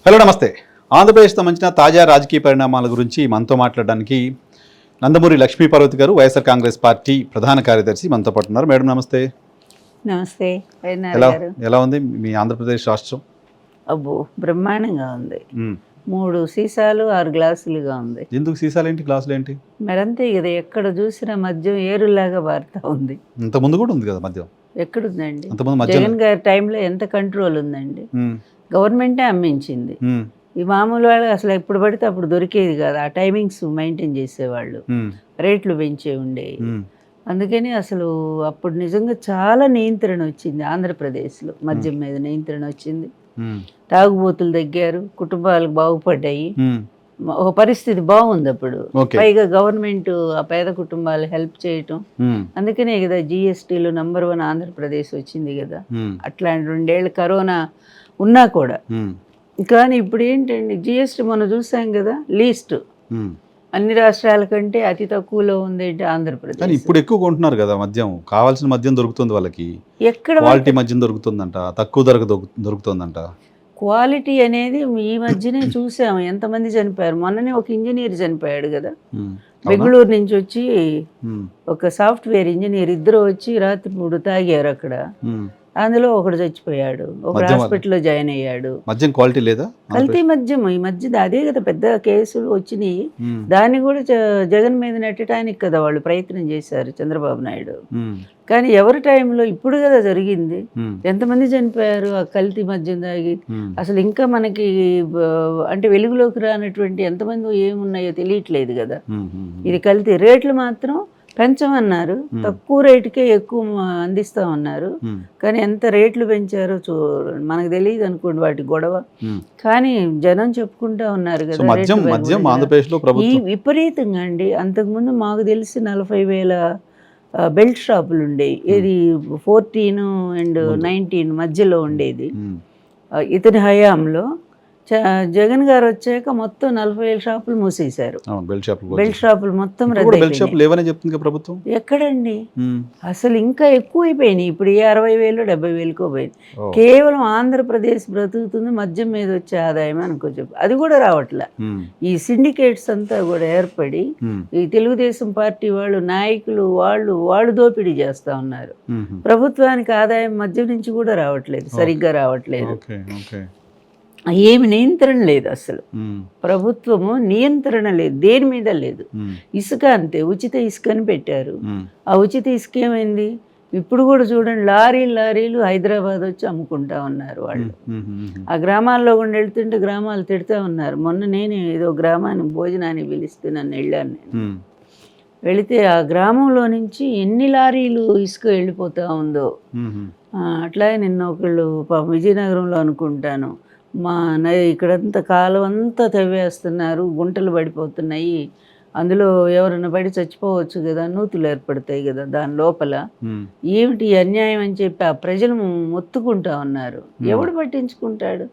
Hello నమస్తే. ఆంధ్రప్రదేశ్ సంబంధించిన తాజా రాజకీయ పరిణామాల గురించి మనతో మాట్లాడడానికి నందమూరి లక్ష్మీ పార్వతి గారు, వైఎస్ఆర్ కాంగ్రెస్ పార్టీ ప్రధాన కార్యదర్శి మనతో పాటు ఉన్నారు. మేడం నమస్తే. నమస్తే. ఎలా ఉంది మీ ఆంధ్రప్రదేశ్ రాష్ట్రం? అబ్బో బ్రహ్మాండంగా ఉంది. 3 సీసాలు 6 గ్లాసులుగా ఉంది. ఎందుకు సీసాలు ఏంటి, గ్లాసులు ఏంటి? మరంతే కదా, ఎక్కడ చూసినా మద్యం ఏరులాగా పారుతా ఉంది. ఇంత ముందు కూడా ఉంది కదా మద్యం. ఎక్కడుందండి? జగన్ గారి టైంలో ఎంత కంట్రోల్ ఉందండి. గవర్నమెంటే అమ్మించింది. ఈ మామూలు వాళ్ళు అసలు ఎప్పుడు పడితే అప్పుడు దొరికేది కాదు. ఆ టైమింగ్స్ మెయింటైన్ చేసేవాళ్ళు, రేట్లు పెంచే ఉండేవి. అందుకని అసలు అప్పుడు నిజంగా చాలా నియంత్రణ వచ్చింది ఆంధ్రప్రదేశ్లో. మద్యం మీద నియంత్రణ వచ్చింది. తాగుబోతులు తగ్గారు, కుటుంబాలకు బాగుపడ్డాయి, ఒక పరిస్థితి బాగుంది అప్పుడు. పైగా గవర్నమెంట్ ఆ పేద కుటుంబాలు హెల్ప్ చేయటం, అందుకనే కదా జిఎస్టీలో నంబర్ 1 ఆంధ్రప్రదేశ్ వచ్చింది కదా. అట్లాంటి 2 ఏళ్ళు కరోనా ఉన్నా కూడా. కానీ ఇప్పుడు ఏంటండి, జిఎస్టీ మనం చూసాం కదా, లీస్ట్ అన్ని రాష్ట్రాల కంటే అతి తక్కువలో ఉంది ఆంధ్రప్రదేశ్. ఇప్పుడు ఎక్కువ కొంటున్నారు కదా మద్యం, కావాల్సిన మద్యం దొరుకుతుంది వాళ్ళకి. ఎక్కడ క్వాలిటీ మద్యం దొరుకుతుందంట, తక్కువ ధరకు దొరుకుతుందంట. క్వాలిటీ అనేది ఈ మధ్యనే చూసాము. ఎంతమంది చనిపోయారు. మొన్ననే ఒక ఇంజనీర్ చనిపోయాడు కదా, బెంగళూరు నుంచి వచ్చి. ఒక సాఫ్ట్వేర్ ఇంజనీర్, ఇద్దరు వచ్చి రాత్రి 3 తాగారు అక్కడ. అందులో ఒకడు చచ్చిపోయాడు, ఒకడు హాస్పిటల్లో జాయిన్ అయ్యాడు. మద్యం క్వాలిటీ లేదా? కల్తీ మద్యం ఈ మధ్య అదే కదా పెద్ద కేసులు వచ్చినాయి. దాన్ని కూడా జగన్ మీద నెట్టడానికి కదా వాళ్ళు ప్రయత్నం చేశారు, చంద్రబాబు నాయుడు. కానీ ఎవరి టైంలో ఇప్పుడు కదా జరిగింది. ఎంతమంది చనిపోయారు ఆ కల్తీ మద్యం తాగి. అసలు ఇంకా మనకి అంటే వెలుగులోకి రానటువంటి ఎంతమంది ఏమున్నాయో తెలియట్లేదు కదా. ఇది కల్తీ. రేట్లు మాత్రం పెంచమన్నారు, తక్కువ రేటుకే ఎక్కువ అందిస్తామన్నారు. కానీ ఎంత రేట్లు పెంచారో మనకు తెలియదు అనుకోండి వాటి గొడవ. కానీ జనం చెప్పుకుంటా ఉన్నారు కదా ఈ విపరీతంగా అండి. అంతకుముందు మాకు తెలిసి 40,000 బెల్ట్ షాపులు ఉండేవి. ఇది 14 and 19 మధ్యలో ఉండేది. ఇతని హయాంలో జగన్ గారు వచ్చాక మొత్తం 40,000 షాపులు మూసేశారు. బెల్ట్ షాపులు మొత్తం ప్రభుత్వం. ఎక్కడండి అసలు ఇంకా ఎక్కువైపోయినాయి. ఇప్పుడు 60,000 70,000కో పోయింది. కేవలం ఆంధ్రప్రదేశ్ బ్రతుకుతుంది మద్యం మీద వచ్చే ఆదాయం అనుకోవచ్చు. అది కూడా రావట్లే. ఈ సిండికేట్స్ అంతా కూడా ఏర్పడి ఈ తెలుగుదేశం పార్టీ వాళ్ళు నాయకులు వాళ్ళు దోపిడీ చేస్తా ఉన్నారు. ప్రభుత్వానికి ఆదాయం మద్యం నుంచి కూడా రావట్లేదు, సరిగ్గా రావట్లేదు. ఏమి నియంత్రణ లేదు అసలు. ప్రభుత్వము నియంత్రణ లేదు, దేని మీద లేదు. ఇసుక అంతే, ఉచిత ఇసుకని పెట్టారు. ఆ ఉచిత ఇసుక ఏమైంది? ఇప్పుడు కూడా చూడండి, లారీలు హైదరాబాద్ వచ్చి అమ్ముకుంటా ఉన్నారు వాళ్ళు. ఆ గ్రామాల్లో కూడా వెళ్తుంటే గ్రామాలు తిడుతూ ఉన్నారు. మొన్న నేను ఏదో గ్రామాన్ని భోజనాన్ని పిలిస్తే నన్ను వెళ్ళాను. నేను వెళితే ఆ గ్రామంలో నుంచి ఎన్ని లారీలు ఇసుక వెళ్ళిపోతూ ఉందో. అట్లాగే నిన్న ఒకళ్ళు విజయనగరంలో అనుకుంటాను, ఇక్కడంతా కాలం అంతా తవ్వేస్తున్నారు, గుంటలు పడిపోతున్నాయి, అందులో ఎవరైనా పడి చచ్చిపోవచ్చు కదా, నూతులు ఏర్పడతాయి కదా దాని లోపల. ఏమిటి అన్యాయం అని చెప్పి ఆ ప్రజలు మొత్తుకుంటా ఉన్నారు. ఎవడు పట్టించుకుంటాడు?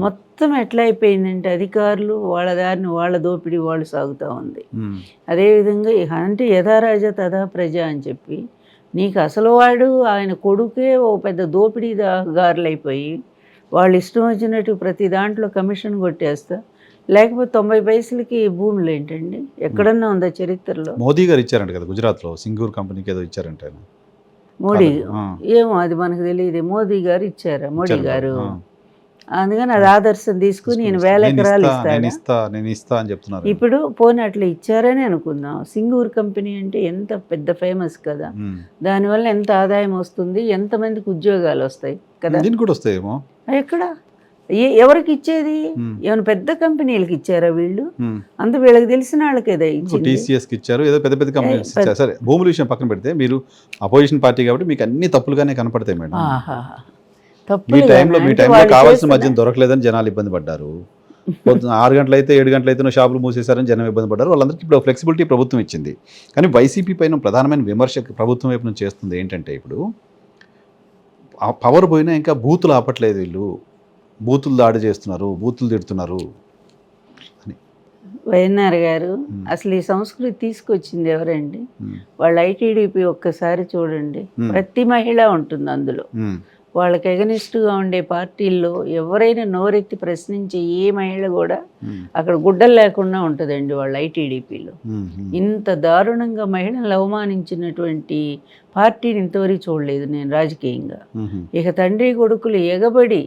మొత్తం ఎట్లా అయిపోయిందంటే అధికారులు వాళ్ళ దారిని వాళ్ళ దోపిడీ వాళ్ళు సాగుతూ ఉంది. అదేవిధంగా అంటే యథారాజా తథా ప్రజ అని చెప్పి, నీకు అసలు వాడు ఆయన కొడుకే ఓ పెద్ద దోపిడీదారులైపోయి వాళ్ళు ఇష్టం వచ్చినట్టు ప్రతి దాంట్లో కమిషన్ కొట్టేస్తా. లేకపోతే 90 పైసలకి భూములు ఏంటండి? ఎక్కడన్నా ఉందా చరిత్రలో? మోదీ గారు ఇచ్చారంట కదా గుజరాత్లో, సింగూర్ కంపెనీకి ఏదో ఇచ్చారంట. మోడీ ఏమో అది మనకు తెలియదు. మోదీ గారు ఇచ్చారా? మోడీ గారు. అందుకని అది ఆదర్శం తీసుకుని నేను 1000 ఎకరాలు ఇస్తా అని చెప్తున్నారు. ఇప్పుడు పోనీ అట్లా ఇచ్చారని అనుకుందాం. సింగూర్ కంపెనీ అంటే ఎంత పెద్ద ఫేమస్ కదా, దానివల్ల ఎంత ఆదాయం వస్తుంది, ఎంతమందికి ఉద్యోగాలు వస్తాయి కదా. దీనికి కూడా వస్తాయేమో. ఎక్కడ ఎవరికి ఇచ్చేది? ఏమైనా పెద్ద కంపెనీలకు ఇచ్చారా వీళ్ళు? అంత వీళ్ళకి తెలిసిన వాళ్ళకేదా ఇచ్చింది. టీసీఎస్కి ఇచ్చారు, ఏదో పెద్ద పెద్ద కంపెనీస్ ఇచ్చారు. సరే, భూముల విషయం పక్కన పెడితే మీరు అపోజిషన్ పార్టీ కాబట్టి మీకు అన్ని తప్పులుగానే కనపడతాయి మేడం. మీ టైంలో కావాల్సిన మద్యం దొరకలేదని జనాలు ఇబ్బంది పడ్డారు. 6 గంటలు అయితే 7 గంటలు అయితే షాపులు మూసేశారని జనం ఇబ్బంది పడ్డారు. వాళ్ళందరికీ ఇప్పుడు ఫ్లెక్సిబిలిటీ ప్రభుత్వం ఇచ్చింది. కానీ వైసీపీ పైన ప్రధానమైన విమర్శ ప్రభుత్వం వైపు నుంచి చేస్తుంది ఏంటంటే, ఇప్పుడు ఆ పవర్ పోయినా ఇంకా బూతులు ఆపట్లేదు వీళ్ళు, బూతులు దాడి చేస్తున్నారు, బూతులు తిడుతున్నారు అని. వైఎన్ఆర్ గారు అసలు ఈ సంస్కృతి తీసుకొచ్చింది ఎవరండి? వాళ్ళ ఐటీడీపీ ఒక్కసారి చూడండి, ప్రతి మహిళ ఉంటుంది అందులో. వాళ్ళకి ఎగనిస్ట్గా ఉండే పార్టీల్లో ఎవరైనా నోరెత్తి ప్రశ్నించే ఏ మహిళ కూడా అక్కడ గుడ్డలు లేకుండా ఉంటుందండి వాళ్ళ ఐటీడీపీలో. ఇంత దారుణంగా మహిళలను అవమానించినటువంటి పార్టీని ఇంతవరకు చూడలేదు నేను రాజకీయంగా. ఇక తండ్రి కొడుకులు ఎగబడి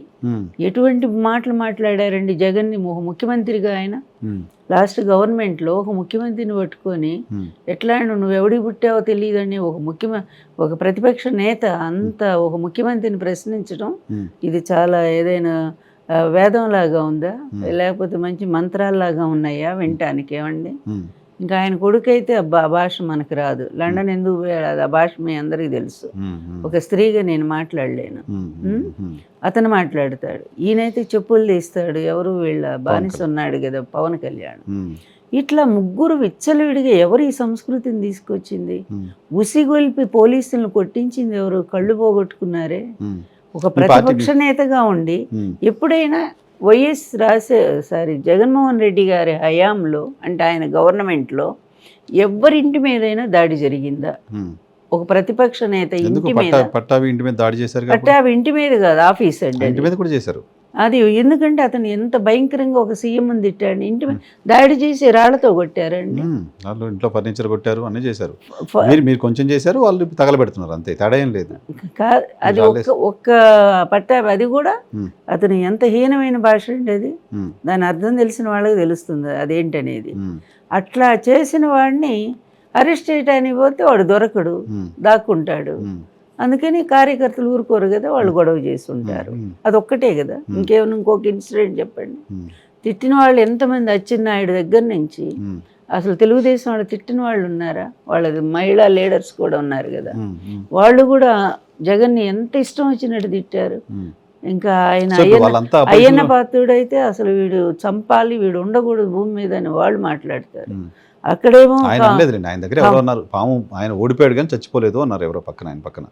ఎటువంటి మాటలు మాట్లాడారండి జగన్ని ఒక ముఖ్యమంత్రిగా. ఆయన లాస్ట్ గవర్నమెంట్లో ఒక ముఖ్యమంత్రిని పట్టుకొని ఎట్లా నువ్వెవడికి పుట్టావో తెలియదని ఒక ప్రతిపక్ష నేత అంత ఒక ముఖ్యమంత్రిని ప్రశ్నించడం ఇది చాలా ఏదైనా వేదంలాగా ఉందా, లేకపోతే మంచి మంత్రాల్లాగా ఉన్నాయా వినటానికి? ఏమండి, ఇంకా ఆయన కొడుకైతే ఆ భాష మనకు రాదు. లండన్ ఎందుకు పోయాడు ఆ భాష మీ అందరికీ తెలుసు. ఒక స్త్రీగా నేను మాట్లాడలేను, అతను మాట్లాడతాడు. ఈయనైతే చెప్పులు తీస్తాడు. ఎవరు వీళ్ళ బానిస ఉన్నాడు కదా పవన్ కళ్యాణ్. ఇట్లా ముగ్గురు విచ్చలవిడిగా ఎవరు ఈ సంస్కృతిని తీసుకొచ్చింది? ఉసిగొల్పి పోలీసులను కొట్టించింది ఎవరు? కళ్ళు పోగొట్టుకున్నారే. ఒక ప్రతిపక్ష నేతగా ఉండి ఎప్పుడైనా జగన్మోహన్ రెడ్డి గారి హయాంలో అంటే ఆయన గవర్నమెంట్లో ఎవరింటి మీదైనా దాడి జరిగిందా? ఒక ప్రతిపక్ష నేత ఇంటి మీద, పట్టాభి ఇంటి మీద దాడి చేశారు. పట్టాభి ఇంటి మీద కాదు, ఆఫీస్ అండి, ఇంటి మీద కూడా చేశారు. అది ఎందుకంటే అతను ఎంత భయంకరంగా ఒక సీఎం తిట్టాడు. ఇంటి మీద దాడి చేసి రాళ్లతో కొట్టారండి. వాళ్ళు ఇంట్లో ఫర్నిచర్ కొట్టారు, అన్నీ చేశారు. మీరు కొంచెం చేశారు, వాళ్ళు తగలబెడుతున్నారు, అంతే, తేడా ఏం లేదు. అది ఒక్క పట్టాభి, అది కూడా అతను ఎంత హీనమైన భాష అండి అది. దాని అర్థం తెలిసిన వాళ్ళకి తెలుస్తుంది అదేంటనేది. అట్లా చేసిన వాడిని అరెస్ట్ చేయడానికి పోతే వాడు దొరకడు, దాక్కుంటాడు. అందుకని కార్యకర్తలు ఊరుకోరు కదా, వాళ్ళు గొడవ చేసి ఉంటారు. అదొక్కటే కదా, ఇంకొక ఇన్సిడెంట్ చెప్పండి. తిట్టిన వాళ్ళు ఎంతమంది? అచ్చెన్నాయుడు దగ్గర నుంచి అసలు తెలుగుదేశం వాళ్ళు తిట్టిన వాళ్ళు ఉన్నారా? వాళ్ళది మహిళా లీడర్స్ కూడా ఉన్నారు కదా, వాళ్ళు కూడా జగన్ని ఎంత ఇష్టం వచ్చినట్టు తిట్టారు. ఇంకా ఆయన అయ్యన్న పాత్రుడైతే అసలు వీడు చంపాలి, వీడు ఉండకూడదు భూమి మీద అని వాళ్ళు మాట్లాడతారు. అక్కడేమో ఆయన దగ్గర ఎవరో ఉన్నారు, పాము ఆయన ఓడిపోయాడు కానీ చచ్చిపోలేదు అన్నారు ఎవరో పక్కన, ఆయన పక్కన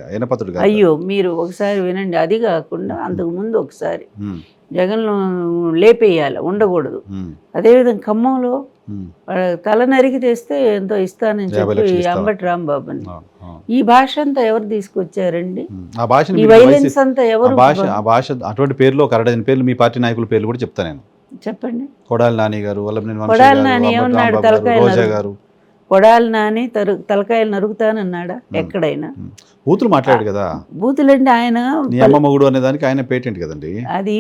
అయ్యనపాత్రుడు. అయ్యో, మీరు ఒకసారి వినండి. అది కాకుండా అంతకుముందు ఒకసారి జగన్ లేపేయాలి, ఉండకూడదు. అదేవిధంగా ఖమ్మంలో తల నరికి తెస్తే ఎంతో ఇస్తానని చెప్పి అంబటి రాంబాబుని, ఈ భాష అంతా ఎవరు తీసుకొచ్చారండి? ఈ వైలెన్స్ అంతా ఎవరు? అటువంటి పేర్లు ఒక 6 పేర్లు మీ పార్టీ నాయకుల పేర్లు కూడా చెప్తా నేను. చెప్పండి. కొడాలి నాని గారు, కొడాలి నాని ఏమన్నాడు? కొడాలి నాని తలకాయలు నరుకుతానన్నాడా ఎక్కడైనా? బూతులు మాట్లాడాడు కదా. బూతులంటే ఆయన మొగుడు అనే దానికి ఆయన పేటెంట్ కదండి. అది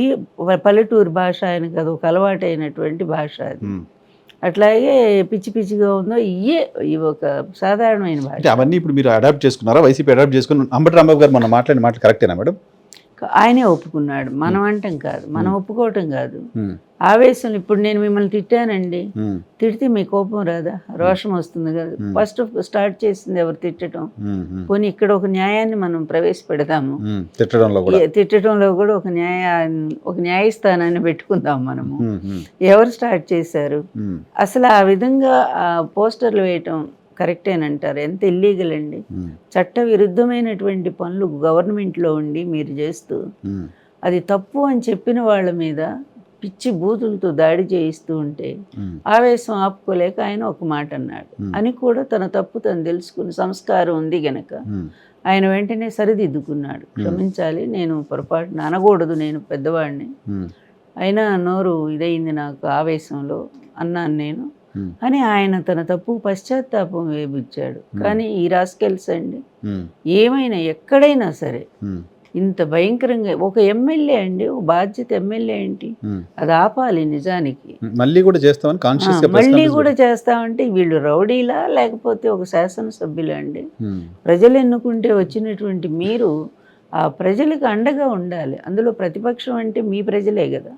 పల్లెటూరు భాష, ఆయనకు అది ఒక అలవాటు అయినటువంటి భాష అది. అట్లాగే పిచ్చి పిచ్చిగా ఉందో ఇవి ఒక సాధారణమైన భాష. అవన్నీ ఇప్పుడు మీరు అడాప్ట్ చేసుకున్నారా? వైసీపీ అడాప్ట్ చేసుకుని అంబటి రాంబాబు గారు మనం మాట్లాడిన మాటలు కరెక్టేనా మేడం? ఆయనే ఒప్పుకున్నాడు, మనం అంటాం కాదు, మనం ఒప్పుకోవటం కాదు. ఆవేశం. ఇప్పుడు నేను మిమ్మల్ని తిట్టానండి, తిడితే మీ కోపం రాదా? రోషం వస్తుంది కదా. ఫస్ట్ స్టార్ట్ చేసింది ఎవరు? తిట్టడం. పోనీ ఇక్కడ ఒక న్యాయాన్ని మనం ప్రవేశపెడతాము, తిట్టడంలో కూడా ఒక న్యాయస్థానాన్ని పెట్టుకుందాం మనము. ఎవరు స్టార్ట్ చేశారు అసలు? ఆ విధంగా పోస్టర్లు వేయటం కరెక్టేనంటారు? ఎంత ఇల్లీగల్ అండి. చట్ట విరుద్ధమైనటువంటి పనులు గవర్నమెంట్లో ఉండి మీరు చేస్తూ అది తప్పు అని చెప్పిన వాళ్ళ మీద పిచ్చి బూతులతో దాడి చేయిస్తూ ఉంటే ఆవేశం ఆపుకోలేక ఆయన ఒక మాట అన్నాడు అని కూడా తన తప్పు తను తెలుసుకుని సంస్కారం ఉంది గనక ఆయన వెంటనే సరిదిద్దుకున్నాడు. క్షమించాలి, నేను పొరపాటున అనకూడదు, నేను పెద్దవాడిని, అయినా నోరు ఇదయింది నాకు ఆవేశంలో అన్నాను నేను అని ఆయన తన తప్పు పశ్చాత్తాపం వేయించాడు. కానీ ఈ రాస్కెల్స్ అండి ఏమైనా ఎక్కడైనా సరే ఇంత భయంకరంగా ఒక ఎమ్మెల్యే అండి, ఒక బాధ్యత ఎమ్మెల్యే ఏంటి, అది ఆపాలి. నిజానికి మళ్ళీ కూడా చేస్తామంటే వీళ్ళు రౌడీలా లేకపోతే ఒక శాసనసభ్యులా అండి? ప్రజలు ఎన్నుకుంటే వచ్చినటువంటి మీరు ఆ ప్రజలకు అండగా ఉండాలి. అందులో ప్రతిపక్షం అంటే మీ ప్రజలే కదా.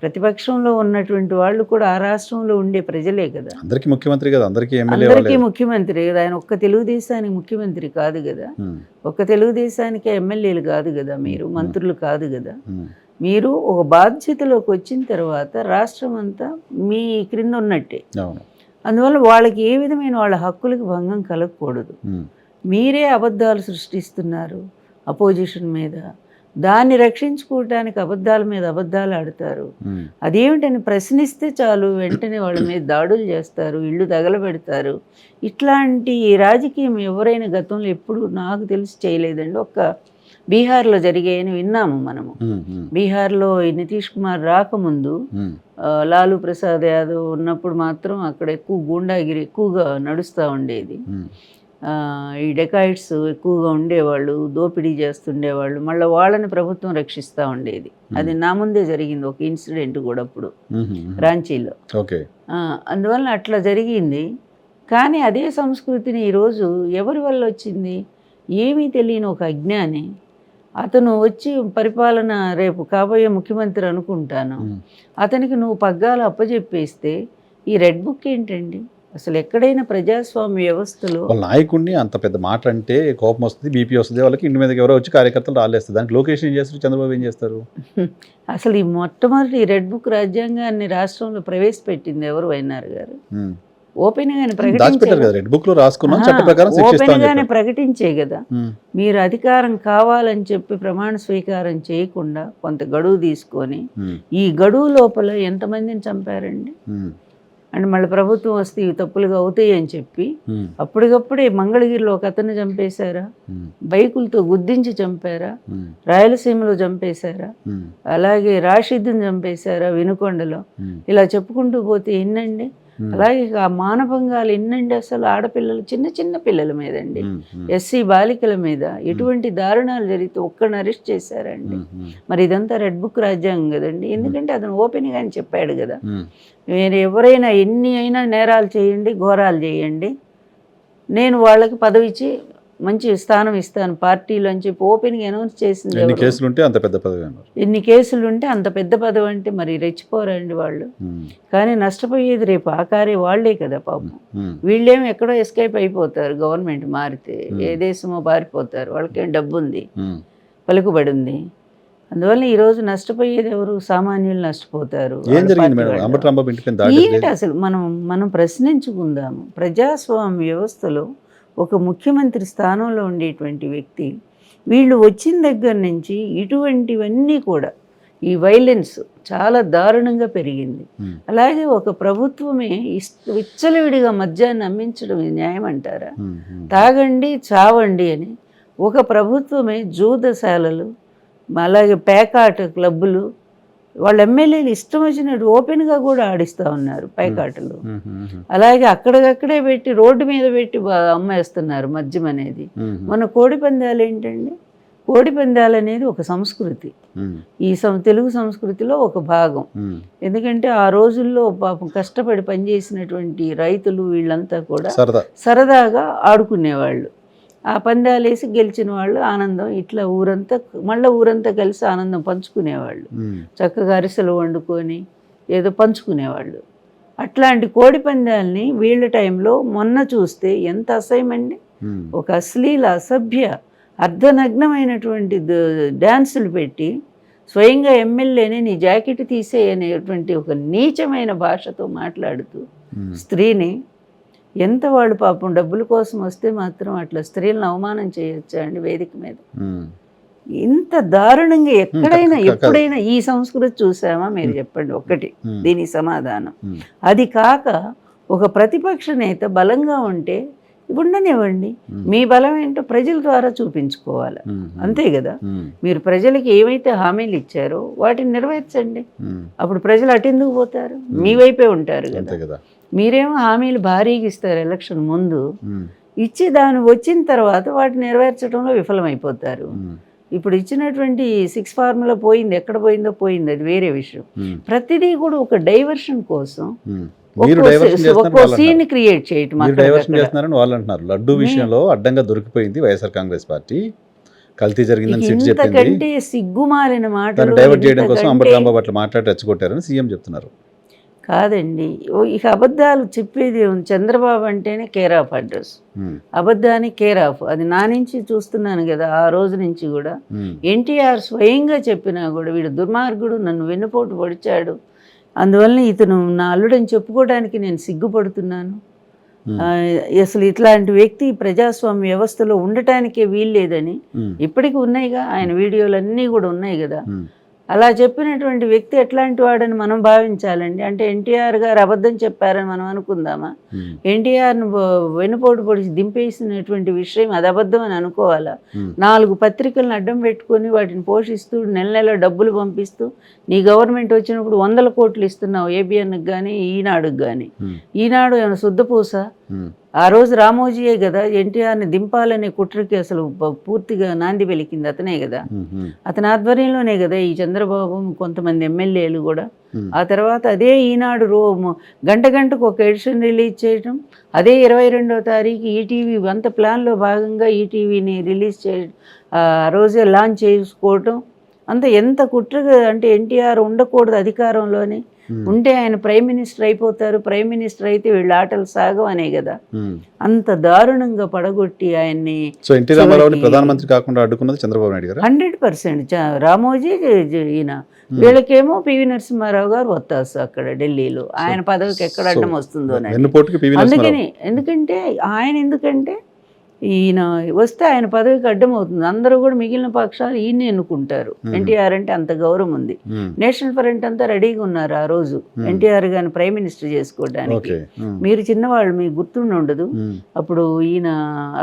ప్రతిపక్షంలో ఉన్నటువంటి వాళ్ళు కూడా ఆ రాష్ట్రంలో ఉండే ప్రజలే కదా. అందరికీ ముఖ్యమంత్రి కదా, అందరికీ ముఖ్యమంత్రి కదా. ఆయన ఒక్క తెలుగుదేశానికి ముఖ్యమంత్రి కాదు కదా, ఒక్క తెలుగుదేశానికి ఎమ్మెల్యేలు కాదు కదా, మీరు మంత్రులు కాదు కదా. మీరు ఒక బాధ్యతలోకి వచ్చిన తర్వాత రాష్ట్రం అంతా మీ క్రింద ఉన్నట్టే. అందువల్ల వాళ్ళకి ఏ విధమైన వాళ్ళ హక్కులకు భంగం కలగకూడదు. మీరే అబద్ధాలు సృష్టిస్తున్నారు అపోజిషన్ మీద. దాన్ని రక్షించుకోవడానికి అబద్ధాల మీద అబద్ధాలు ఆడతారు. అదేమిటని ప్రశ్నిస్తే చాలు వెంటనే వాళ్ళ మీద దాడులు చేస్తారు, ఇళ్ళు తగలబెడతారు. ఇట్లాంటి రాజకీయం ఎవరైనా గతంలో ఎప్పుడు నాకు తెలిసి చేయలేదండి. బీహార్లో జరిగాయని విన్నాము మనము. బీహార్లో ఈ నితీష్ కుమార్ రాకముందు లాలూ ప్రసాద్ యాదవ్ ఉన్నప్పుడు మాత్రం అక్కడ ఎక్కువ గూండాగిరి ఎక్కువగా నడుస్తూ ఉండేది. ఈ డెకాయిట్స్ ఎక్కువగా ఉండేవాళ్ళు, దోపిడీ చేస్తుండేవాళ్ళు, మళ్ళీ వాళ్ళని ప్రభుత్వం రక్షిస్తూ ఉండేది. అది నా ముందే జరిగింది ఒక ఇన్సిడెంట్ కూడా అప్పుడు రాంచీలో. అందువల్ల అట్లా జరిగింది. కానీ అదే సంస్కృతిని ఈరోజు ఎవరి వల్ల వచ్చింది? ఏమీ తెలియని ఒక అజ్ఞాని అతను వచ్చి పరిపాలన రేపు కాబోయే ముఖ్యమంత్రి అనుకుంటాను, అతనికి నువ్వు పగ్గాలు అప్పచెప్పేస్తే ఈ రెడ్ బుక్ ఏంటండి? అసలు ఎక్కడైనా ప్రజాస్వామ్య వ్యవస్థలో నాయకుడిని అంత పెద్ద మాట అంటే కోపం వస్తుంది, బీపీ వస్తుంది, వాళ్ళకి ఇంటి మీదకి ఎవరో వచ్చి కార్యకర్తలు రాలేస్తారు. దానికి లోకేష్ ఏం చేస్తారు, చంద్రబాబు ఏం చేస్తారు? అసలు ఈ మొట్టమొదటి ఈ రెడ్ బుక్ రాజ్యాంగాన్ని రాష్ట్రంలో ప్రవేశపెట్టింది ఎవరు? వైఎన్ఆర్ గారు ఓపెన్గానే ప్రకటించే కదా. మీరు అధికారం కావాలని చెప్పి ప్రమాణ స్వీకారం చేయకుండా కొంత గడువు తీసుకొని ఈ గడువు లోపల ఎంతమందిని చంపారండి? అండ్ మళ్ళీ ప్రభుత్వం వస్తే ఇవి తప్పులుగా అవుతాయి అని చెప్పి అప్పటికప్పుడే మంగళగిరిలో ఒక అతన్ని చంపేశారా, బైకులతో గుద్దించి చంపారా, రాయలసీమలో చంపేశారా, అలాగే రాషిద్ని చంపేశారా వినుకొండలో, ఇలా చెప్పుకుంటూ పోతే ఎన్నండి. అలాగే ఆ మానభంగాలు ఎన్నండి. అసలు ఆడపిల్లలు, చిన్న చిన్న పిల్లల మీదండి, ఎస్సీ బాలికల మీద ఎటువంటి దారుణాలు జరిగితే ఒక్కడిని అరెస్ట్ చేశారండి. మరి ఇదంతా రెడ్ బుక్ రాజ్యాంగం కదండి. ఎందుకంటే అతను ఓపెన్గానే చెప్పాడు కదా, మీరు ఎవరైనా ఎన్ని అయినా నేరాలు చేయండి, ఘోరాలు చేయండి, నేను వాళ్ళకి పదవి ఇచ్చి మంచి స్థానం ఇస్తాను పార్టీలో అని చెప్పి ఓపెన్గా అనౌన్స్ చేసింది. ఎన్ని కేసులు ఉంటే అంత పెద్ద పదవి, ఎన్ని కేసులు ఉంటే అంత పెద్ద పదవి అంటే మరి రెచ్చిపోరండి వాళ్ళు. కానీ నష్టపోయేది రేపు ఆకారే వాళ్లే కదా పాపం. వీళ్ళేమో ఎక్కడో ఎస్కేప్ అయిపోతారు, గవర్నమెంట్ మారితే ఏ దేశమో పారిపోతారు, వాళ్ళకేం డబ్బు ఉంది, పలుకుబడి ఉంది. అందువల్ల ఈరోజు నష్టపోయేది ఎవరు? సామాన్యులు నష్టపోతారు. ఏంటి అసలు మనం ప్రశ్నించుకుందాము. ప్రజాస్వామ్య వ్యవస్థలో ఒక ముఖ్యమంత్రి స్థానంలో ఉండేటువంటి వ్యక్తి వీళ్ళు వచ్చిన దగ్గర నుంచి ఇటువంటివన్నీ కూడా ఈ వైలెన్స్ చాలా దారుణంగా పెరిగింది. అలాగే ఒక ప్రభుత్వమే విచ్చలవిడిగా మద్యాన్ని అమ్మించడం న్యాయం అంటారా? తాగండి చావండి అని ఒక ప్రభుత్వమే జూదశాలలు, అలాగే పేకాట క్లబ్బులు, వాళ్ళ ఎమ్మెల్యేలు ఇష్టం వచ్చినట్టు ఓపెన్గా కూడా ఆడిస్తూ ఉన్నారు పేకాటలు. అలాగే అక్కడికక్కడే పెట్టి రోడ్డు మీద పెట్టి అమ్మేస్తున్నారు మద్యం అనేది. మన కోడి పందాలు ఏంటండి? కోడి పందాలు అనేది ఒక సంస్కృతి, ఈ తెలుగు సంస్కృతిలో ఒక భాగం. ఎందుకంటే ఆ రోజుల్లో పాపం కష్టపడి పనిచేసినటువంటి రైతులు వీళ్ళంతా కూడా సరదాగా ఆడుకునేవాళ్ళు. ఆ పందాలు వేసి గెలిచిన వాళ్ళు ఆనందం, ఇట్లా ఊరంతా కలిసి ఆనందం పంచుకునేవాళ్ళు. చక్కగా అరిసెలు వండుకొని ఏదో పంచుకునేవాళ్ళు. అట్లాంటి కోడి పందాలని వీళ్ళ టైంలో మొన్న చూస్తే ఎంత అసహ్యమండి. ఒక అశ్లీల, అసభ్య, అర్ధనగ్నమైనటువంటి డ్యాన్సులు పెట్టి స్వయంగా ఎమ్మెల్యేనే నీ జాకెట్ తీసేయనేటువంటి ఒక నీచమైన భాషతో మాట్లాడుతూ స్త్రీని, ఎంత వాళ్ళు పాపం డబ్బుల కోసం వస్తే మాత్రం అట్లా స్త్రీలను అవమానం చేయొచ్చా అండి వేదిక మీద? ఇంత దారుణంగా ఎక్కడైనా ఎప్పుడైనా ఈ సంస్కృతి చూసామా? మీరు చెప్పండి ఒకటి దీని సమాధానం. అది కాక ఒక ప్రతిపక్ష నేత బలంగా ఉంటే ఉండనివ్వండి, మీ బలం ఏంటో ప్రజల ద్వారా చూపించుకోవాలి, అంతే కదా. మీరు ప్రజలకి ఏవైతే హామీలు ఇచ్చారో వాటిని నెరవేర్చండి, అప్పుడు ప్రజలు అటెందుకు పోతారు? మీ వైపే ఉంటారు కదా. మీరేమో హామీలు భారీగా ఇస్తారు ఎలక్షన్ ముందు, ఇచ్చి దాన్ని వచ్చిన తర్వాత వాటిని నెరవేర్చడంలో విఫలమైపోతారు. ఇప్పుడు ఇచ్చినటువంటి 6 ఫార్ములా పోయింది, ఎక్కడ పోయిందో పోయింది, అది వేరే విషయం. ప్రతిదీ కూడా ఒక డైవర్షన్ కోసం ఒక్కో సీన్ క్రియేట్ చేయటం. డైవర్షన్ చేస్తున్నారని వాళ్ళు అంటున్నారు. లడ్డూ విషయంలో అడ్డంగా దొరికిపోయింది వైఎస్ఆర్ కాంగ్రెస్ పార్టీ, కల్తీ జరిగిందని సిట్ చెప్పింది. ఇంతకంటే సిగ్గుమాలిన మాటలు డైవర్ట్ చేయడం కోసం అంబటి రాంబాబు అట్లా మాట్లాడి రెచ్చగొట్టారని సీఎం చెప్తున్నారు. కాదండి, ఇక అబద్ధాలు చెప్పేది చంద్రబాబు అంటేనే కేర్ ఆఫ్ అడ్రస్, అబద్ధానికి కేర్ ఆఫ్. అది నా నుంచి చూస్తున్నాను కదా, ఆ రోజు నుంచి కూడా ఎన్టీఆర్ స్వయంగా చెప్పినా కూడా వీడు దుర్మార్గుడు, నన్ను వెన్నుపోటు పొడిచాడు, అందువల్ల ఇతను నా అల్లుడని చెప్పుకోవడానికి నేను సిగ్గుపడుతున్నాను, అసలు ఇట్లాంటి వ్యక్తి ప్రజాస్వామ్య వ్యవస్థలో ఉండటానికే వీల్లేదని ఇప్పటికీ ఉన్నాయిగా, ఆయన వీడియోలు అన్నీ కూడా ఉన్నాయి కదా. అలా చెప్పినటువంటి వ్యక్తి ఎట్లాంటి వాడని మనం భావించాలండి. అంటే ఎన్టీఆర్ గారు అబద్ధం చెప్పారని మనం అనుకుందామా? ఎన్టీఆర్ను వెన్నుపోటు పొడిచి దింపేసినటువంటి విషయం అది అబద్ధం అని అనుకోవాలా? 4 పత్రికలను అడ్డం పెట్టుకొని వాటిని పోషిస్తూ నెల డబ్బులు పంపిస్తూ నీ గవర్నమెంట్ వచ్చినప్పుడు 100 కోట్లు ఇస్తున్నావు ఏబిఎన్కి కానీ ఈనాడుకి కానీ. ఈనాడు ఏమైనా శుద్ధపూస? ఆ రోజు రామోజీయే కదా ఎన్టీఆర్ని దింపాలనే కుట్రకి అసలు పూర్తిగా నాంది వెలికింది అతనే కదా. అతని ఆధ్వర్యంలోనే కదా ఈ చంద్రబాబు కొంతమంది ఎమ్మెల్యేలు కూడా. ఆ తర్వాత అదే ఈనాడు గంటకు ఒక ఎడిషన్ రిలీజ్ చేయడం, అదే 22వ తారీఖు ఈటీవీ అంత ప్లాన్లో భాగంగా ఈటీవీని రిలీజ్ చేయడం, ఆ రోజే లాంచ్ చేసుకోవటం, అంత ఎంత కుట్రగా అంటే ఎన్టీఆర్ ఉండకూడదు అధికారంలోనే, ఉంటే ఆయన ప్రైమ్ మినిస్టర్ అయిపోతారు, ప్రైమ్ మినిస్టర్ అయితే వీళ్ళ ఆటలు సాగవనే కదా అంత దారుణంగా పడగొట్టి ఆయన్ని. సో ఎన్టీ రామారావుని ప్రధానమంత్రి కాకుండా అడ్డుకున్నది చంద్రబాబు నాయుడు గారు. 100% రామోజీ ఈయన. వీళ్ళకేమో పివి నరసింహారావు గారు వత్తాసు అక్కడ ఢిల్లీలో. ఆయన పదవికి ఎక్కడ అడ్డం వస్తుందో అందుకని. ఎందుకంటే ఈయన వస్తే ఆయన పదవికి అడ్డం అవుతుంది. అందరూ కూడా మిగిలిన పక్షాలు ఈయన్ని ఎన్నుకుంటారు. ఎన్టీఆర్ అంటే అంత గౌరవం ఉంది. నేషనల్ ఫ్రంట్ అంతా రెడీగా ఉన్నారు ఆ రోజు ఎన్టీఆర్ గారిని ప్రైమ్ మినిస్టర్ చేసుకోవడానికి. మీరు చిన్నవాళ్ళు, మీకు గుర్తుండి ఉండదు. అప్పుడు ఈయన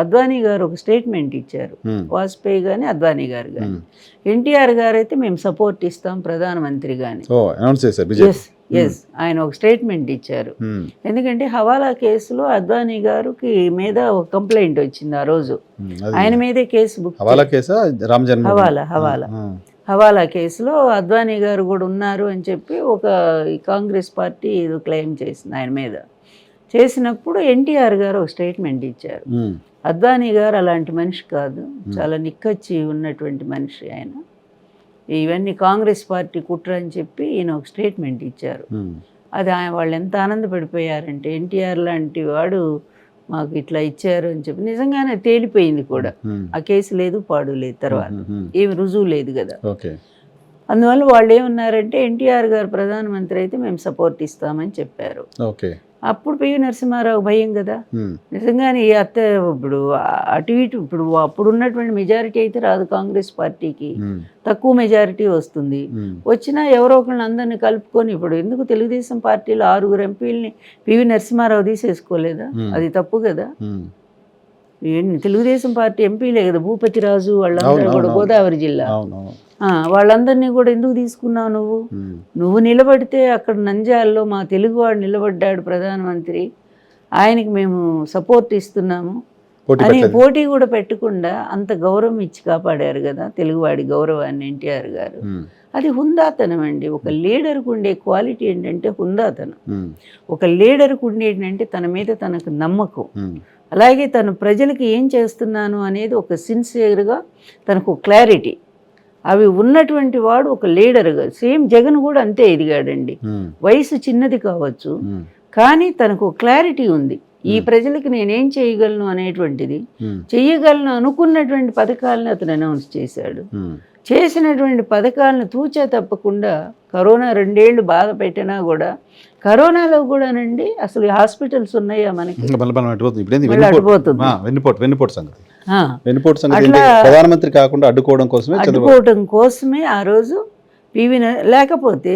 అద్వానీ గారు ఒక స్టేట్మెంట్ ఇచ్చారు, వాజ్పేయి కానీ అద్వానీ గారు కానీ. ఎన్టీఆర్ గారు అయితే మేము సపోర్ట్ ఇస్తాం ప్రధానమంత్రి కానీ. ఆయన ఒక స్టేట్మెంట్ ఇచ్చారు. ఎందుకంటే హవాలా కేసులో అద్వానీ గారికి మీద ఒక కంప్లైంట్ వచ్చింది ఆ రోజు. ఆయన మీదే కేసు బుక్. హవాలా కేసులో అద్వానీ గారు కూడా ఉన్నారు అని చెప్పి ఒక కాంగ్రెస్ పార్టీ ఏదో క్లెయిమ్ చేసింది ఆయన మీద. చేసినప్పుడు ఎన్టీఆర్ గారు ఒక స్టేట్మెంట్ ఇచ్చారు. అద్వానీ గారు అలాంటి మనిషి కాదు, చాలా నిక్కచ్చి ఉన్నటువంటి మనిషి ఆయన, ఇవన్నీ కాంగ్రెస్ పార్టీ కుట్ర అని చెప్పి ఈయన ఒక స్టేట్మెంట్ ఇచ్చారు. అది వాళ్ళు ఎంత ఆనందపడిపోయారంటే ఎన్టీఆర్ లాంటి వాడు మాకు ఇట్లా ఇచ్చారు అని చెప్పి. నిజంగానే తేలిపోయింది కూడా, ఆ కేసు లేదు పాడు లేదు, తర్వాత ఏమి రుజువు లేదు కదా. అందువల్ల వాళ్ళు ఏమన్నారంటే ఎన్టీఆర్ గారు ప్రధానమంత్రి అయితే మేము సపోర్ట్ ఇస్తామని చెప్పారు. అప్పుడు పివి నరసింహారావు భయం కదా. నిజంగానే ఈ ఇప్పుడు అటు ఇటు ఇప్పుడు అప్పుడు ఉన్నటువంటి మెజారిటీ అయితే రాదు కాంగ్రెస్ పార్టీకి, తక్కువ మెజారిటీ వస్తుంది. వచ్చినా ఎవరో ఒకళ్ళని అందరినీ కలుపుకొని, ఇప్పుడు ఎందుకు తెలుగుదేశం పార్టీలో 6 ఎంపీలని పివి నరసింహారావు తీసేసుకోలేదా? అది తప్పు కదా. తెలుగుదేశం పార్టీ ఎంపీలే కదా, భూపతి రాజు వాళ్ళందరూ కూడా గోదావరి జిల్లా, వాళ్ళందరినీ కూడా ఎందుకు తీసుకున్నావు నువ్వు నిలబడితే అక్కడ నంద్యాలలో మా తెలుగువాడు నిలబడ్డాడు ప్రధానమంత్రి, ఆయనకి మేము సపోర్ట్ ఇస్తున్నాము అని పోటీ కూడా పెట్టకుండా అంత గౌరవం ఇచ్చి కాపాడారు కదా తెలుగువాడి గౌరవాన్ని ఎన్టీఆర్ గారు. అది హుందాతనం అండి. ఒక లీడర్కు ఉండే క్వాలిటీ ఏంటంటే హుందాతనం. ఒక లీడర్కు ఉండేటంటే తన మీద తనకు నమ్మకం, అలాగే తను ప్రజలకి ఏం చేస్తున్నాను అనేది ఒక సిన్సియర్గా తనకు క్లారిటీ, అవి ఉన్నటువంటి వాడు ఒక లీడర్గా. సేమ్ జగన్ కూడా అంతే ఎదిగాడండి. వయసు చిన్నది కావచ్చు కానీ తనకు క్లారిటీ ఉంది, ఈ ప్రజలకి నేనేం చేయగలను అనేటువంటిది. చెయ్యగలను అనుకున్నటువంటి పథకాలను అతను అనౌన్స్ చేశాడు. చేసినటువంటి పథకాలను తూచా తప్పకుండా కరోనా 2 ఏళ్ళు బాధ పెట్టినా కూడా, కరోనాలో కూడానండి అసలు హాస్పిటల్స్ ఉన్నాయా మనకి? ప్రధానమంత్రి కాకుండా అడ్డుకోవడం కోసమే ఆ రోజు లేకపోతే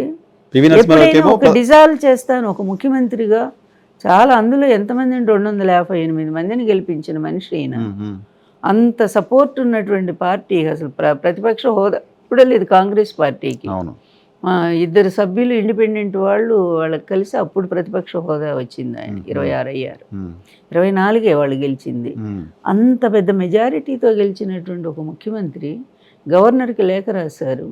ఒక డిజాల్వ్ చేస్తాను ఒక ముఖ్యమంత్రిగా, చాలా అందులో ఎంతమందిని 258 మందిని గెలిపించిన మనిషి అయినా, అంత సపోర్ట్ ఉన్నటువంటి పార్టీ అసలు ప్రతిపక్ష హోదా కూడా లేదు కాంగ్రెస్ పార్టీకి. 2 సభ్యులు ఇండిపెండెంట్ వాళ్ళకి కలిసి అప్పుడు ప్రతిపక్ష హోదా వచ్చింది. ఆయన 26 అయ్యారు, 24 వాళ్ళు గెలిచింది. అంత పెద్ద మెజారిటీతో గెలిచినటువంటి ఒక ముఖ్యమంత్రి గవర్నర్కి లేఖ రాశారు,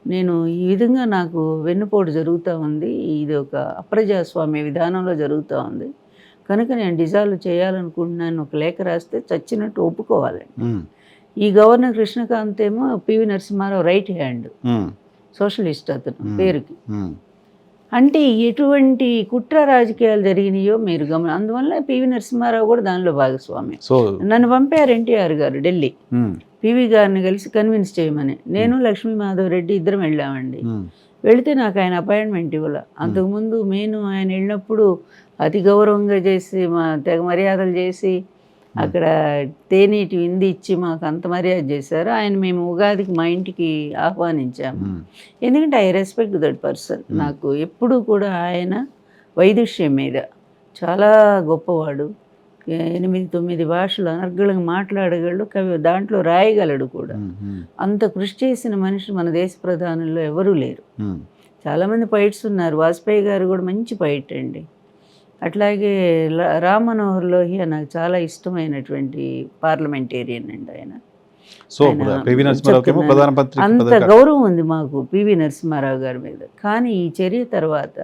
నేను ఈ విధంగా నాకు వెన్నుపోటు జరుగుతూ ఉంది, ఇది ఒక అప్రజాస్వామ్య విధానంలో జరుగుతూ ఉంది కనుక నేను డిజాల్వ్ చేయాలనుకుంటున్నాను ఒక లేఖ రాస్తే చచ్చినట్టు ఒప్పుకోవాలండి. ఈ గవర్నర్ కృష్ణకాంత్ ఏమో PV Narasimha Rao right hand, socialist అతను పేరుకి. అంటే ఎటువంటి కుట్ర రాజకీయాలు జరిగినాయో మీరు అందువల్ల పివి నరసింహారావు కూడా దానిలో భాగస్వామి. నన్ను పంపారు ఎన్టీఆర్ గారు ఢిల్లీ, పివి గారిని కలిసి కన్విన్స్ చేయమని. నేను లక్ష్మీ మాధవ్ రెడ్డి ఇద్దరం వెళ్ళామండి. వెళితే నాకు ఆయన అపాయింట్మెంట్ ఇవ్వాల. అంతకుముందు ఆయన వెళ్ళినప్పుడు అతి గౌరవంగా చేసి తెగ మర్యాదలు చేసి అక్కడ తేనీటి విందు ఇచ్చి మాకు అంత మర్యాద చేశారు. ఆయన మేము ఉగాదికి మా ఇంటికి ఆహ్వానించాము. ఎందుకంటే ఐ రెస్పెక్ట్ దట్ పర్సన్. నాకు ఎప్పుడూ కూడా ఆయన వైదుష్యం మీద చాలా గొప్పవాడు. 8-9 భాషలు అనర్గళంగా మాట్లాడగలడు, కవి దాంట్లో రాయగలడు కూడా. అంత కృషి చేసిన మనిషి మన దేశ ప్రధానుల్లో ఎవరూ లేరు. చాలామంది పైట్స్ ఉన్నారు. వాజ్పేయి గారు కూడా మంచి పైట్ అండి. అట్లాగే రామ్ మనోహర్ లోహియా నాకు చాలా ఇష్టమైనటువంటి పార్లమెంటేరియన్ అండి ఆయన. అంత గౌరవం ఉంది మాకు పివి నరసింహారావు గారి మీద. కానీ ఈ చర్య తర్వాత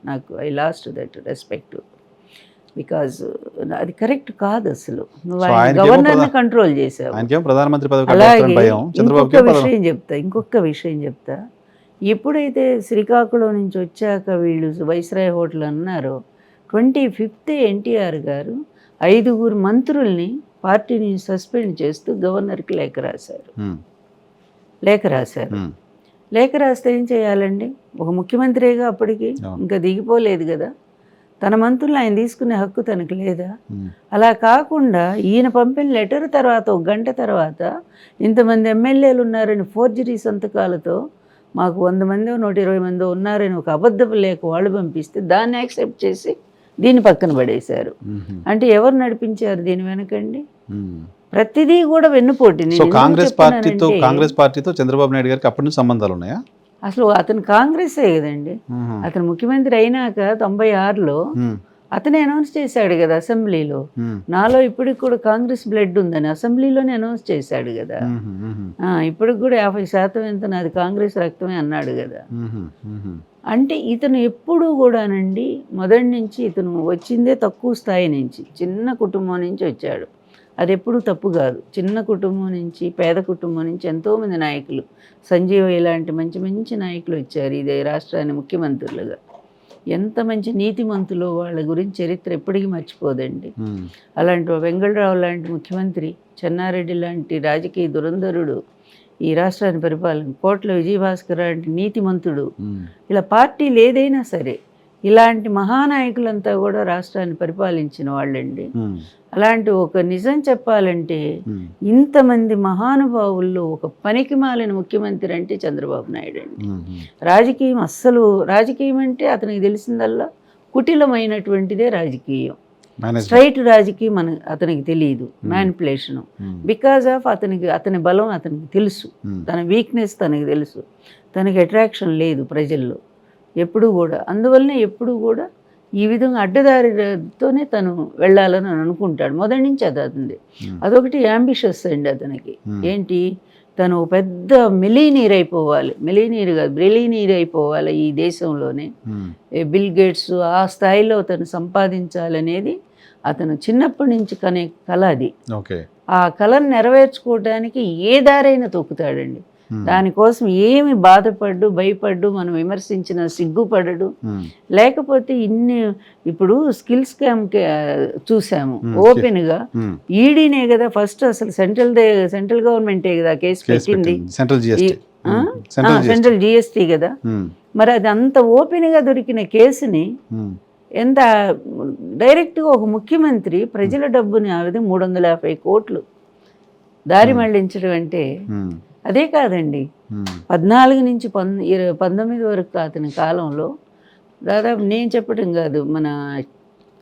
నాకు I last that respect. Because అది కరెక్ట్ కాదు అసలు. నువ్వు ఆయన గవర్నర్ని కంట్రోల్ చేసావు. అలాగే ఇంకొక విషయం చెప్తా. ఎప్పుడైతే శ్రీకాకుళం నుంచి వచ్చాక వీళ్ళు వైస్రాయ్ హోటల్ అన్నారో 25th ఎన్టీఆర్ గారు 5 మంత్రుల్ని పార్టీని సస్పెండ్ చేస్తూ గవర్నర్కి లేఖ రాశారు. లేఖ రాస్తే ఏం చేయాలండి? ఒక ముఖ్యమంత్రిగా అప్పటికి ఇంకా దిగిపోలేదు కదా. తన మంత్రులు ఆయన తీసుకునే హక్కు తనకు లేదా? అలా కాకుండా ఈయన పంపిన లెటర్ తర్వాత 1 గంట తర్వాత ఇంతమంది ఎమ్మెల్యేలు ఉన్నారని ఫోర్జరీ సంతకాలతో మాకు 100 మందో 120 మందో ఉన్నారని ఒక అబద్ధపు లేఖ వాళ్ళు పంపిస్తే దాన్ని యాక్సెప్ట్ చేసి దీన్ని పక్కన పడేశారు. అంటే ఎవరు నడిపించారు దీని వెనకండి? ప్రతిదీ కూడా వెన్నుపోటీ. కాంగ్రెస్ పార్టీతో చంద్రబాబు నాయుడు గారికి అప్పటి నుంచి సంబంధాలు ఉన్నాయా? అసలు అతను కాంగ్రెసే కదండి. అతను ముఖ్యమంత్రి అయినాక 96లో అతనే అనౌన్స్ చేశాడు కదా అసెంబ్లీలో, నాలో ఇప్పటికి కూడా కాంగ్రెస్ బ్లడ్ ఉందని అసెంబ్లీలోనే అనౌన్స్ చేశాడు కదా. ఇప్పటికి కూడా 50% ఎంత నాది కాంగ్రెస్ రక్తమే అన్నాడు కదా. అంటే ఇతను ఎప్పుడూ కూడానండి మొదటి నుంచి ఇతను వచ్చిందే తక్కువ స్థాయి నుంచి, చిన్న కుటుంబం నుంచి వచ్చాడు. అది ఎప్పుడూ తప్పు కాదు. చిన్న కుటుంబం నుంచి, పేద కుటుంబం నుంచి ఎంతోమంది నాయకులు, సంజీవ్ ఇలాంటి మంచి మంచి నాయకులు వచ్చారు ఇదే రాష్ట్రాన్ని ముఖ్యమంత్రులుగా. ఎంత మంచి నీతిమంతులు, వాళ్ళ గురించి చరిత్ర ఎప్పటికీ మర్చిపోదండి. అలాంటి వెంగళరావు లాంటి ముఖ్యమంత్రి, చెన్నారెడ్డి లాంటి రాజకీయ దురంధరుడు ఈ రాష్ట్రాన్ని పరిపాలన, కోట్ల విజయభాస్కర్ లాంటి నీతిమంతుడు, ఇలా పార్టీలు ఏదైనా సరే ఇలాంటి మహానాయకులంతా కూడా రాష్ట్రాన్ని పరిపాలించిన వాళ్ళండి. అలాంటి ఒక నిజం చెప్పాలంటే ఇంతమంది మహానుభావుల్లో ఒక పనికిమాలిన ముఖ్యమంత్రి అంటే చంద్రబాబు నాయుడు అండి. రాజకీయం అంటే అతనికి తెలిసిందల్లా కుటిలమైనటువంటిదే రాజకీయం. స్ట్రైట్ రాజకీయం అతనికి తెలియదు, మ్యానిపులేషను. బికాజ్ ఆఫ్ అతని బలం అతనికి తెలుసు, తన వీక్నెస్ తనకి తెలుసు, తనకి అట్రాక్షన్ లేదు ప్రజల్లో ఎప్పుడూ కూడా. అందువల్లనే ఎప్పుడూ కూడా ఈ విధంగా అడ్డదారితోనే తను వెళ్ళాలని అనుకుంటాడు మొదటి నుంచి. అదొకటి యాంబిషస్ అండి అతనికి. ఏంటి, తను పెద్ద మిలీనీర్ అయిపోవాలి, మిలీనీర్ కాదు బ్రిలీనీర్ అయిపోవాలి ఈ దేశంలోనే, బిల్ గేట్స్ ఆ స్థాయిలో తను సంపాదించాలనేది అతను చిన్నప్పటి నుంచి కనే కళ అది. ఆ కళను నెరవేర్చుకోవడానికి ఏ దారైనా తొక్కుతాడండి. దానికోసం ఏమి బాధపడ్డు భయపడ్డు మనం విమర్శించిన సిగ్గుపడడు. లేకపోతే ఇప్పుడు స్కిల్ స్కామ్ చూసాము ఓపెన్గా. ఈడీనే కదా ఫస్ట్, అసలు సెంట్రల్ గవర్నమెంటే కదా కేసు పెట్టింది, సెంట్రల్ జిఎస్టీ కదా. మరి అది అంత ఓపెన్గా దొరికిన కేసుని ఎంత డైరెక్ట్గా ఒక ముఖ్యమంత్రి ప్రజల డబ్బుని ఆ విధంగా 350 కోట్లు దారి మళ్లించడం అంటే అదే కాదండి. 14 నుంచి 19 వరకు అతని కాలంలో దాదాపు నేను చెప్పడం కాదు, మన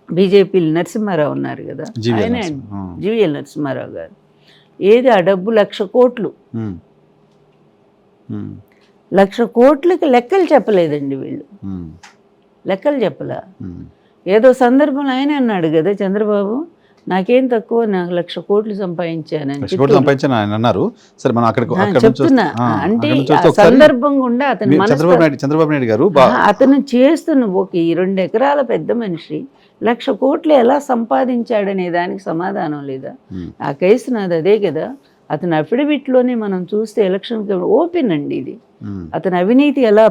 బీజేపీ నరసింహారావు ఉన్నారు కదా, ఆయన జీవీఎల్ నరసింహారావు గారు, ఏది ఆ డబ్బు 1,00,000 కోట్లు, 1,00,000 కోట్లకి లెక్కలు చెప్పలేదండి వీళ్ళు, లెక్కలు చెప్పలా. ఏదో సందర్భంలో ఆయన అన్నాడు కదా చంద్రబాబు, నాకేం తక్కువ, నాకు 1,00,000 కోట్లు సంపాదించానని చెప్తున్నా. అంటే సందర్భం గుండా చంద్రబాబు నాయుడు గారు అతను చేస్తున్న ఈ 2 ఎకరాల పెద్ద మనిషి 1,00,000 కోట్లు ఎలా సంపాదించాడనే దానికి సమాధానం లేదా? ఆ కేసు నాది అదే కదా. అతని అఫిడవిట్లోనే మనం చూస్తే ఎలక్షన్ ఓపెన్ అండి ఇది. అతని అవినీతి ఎలా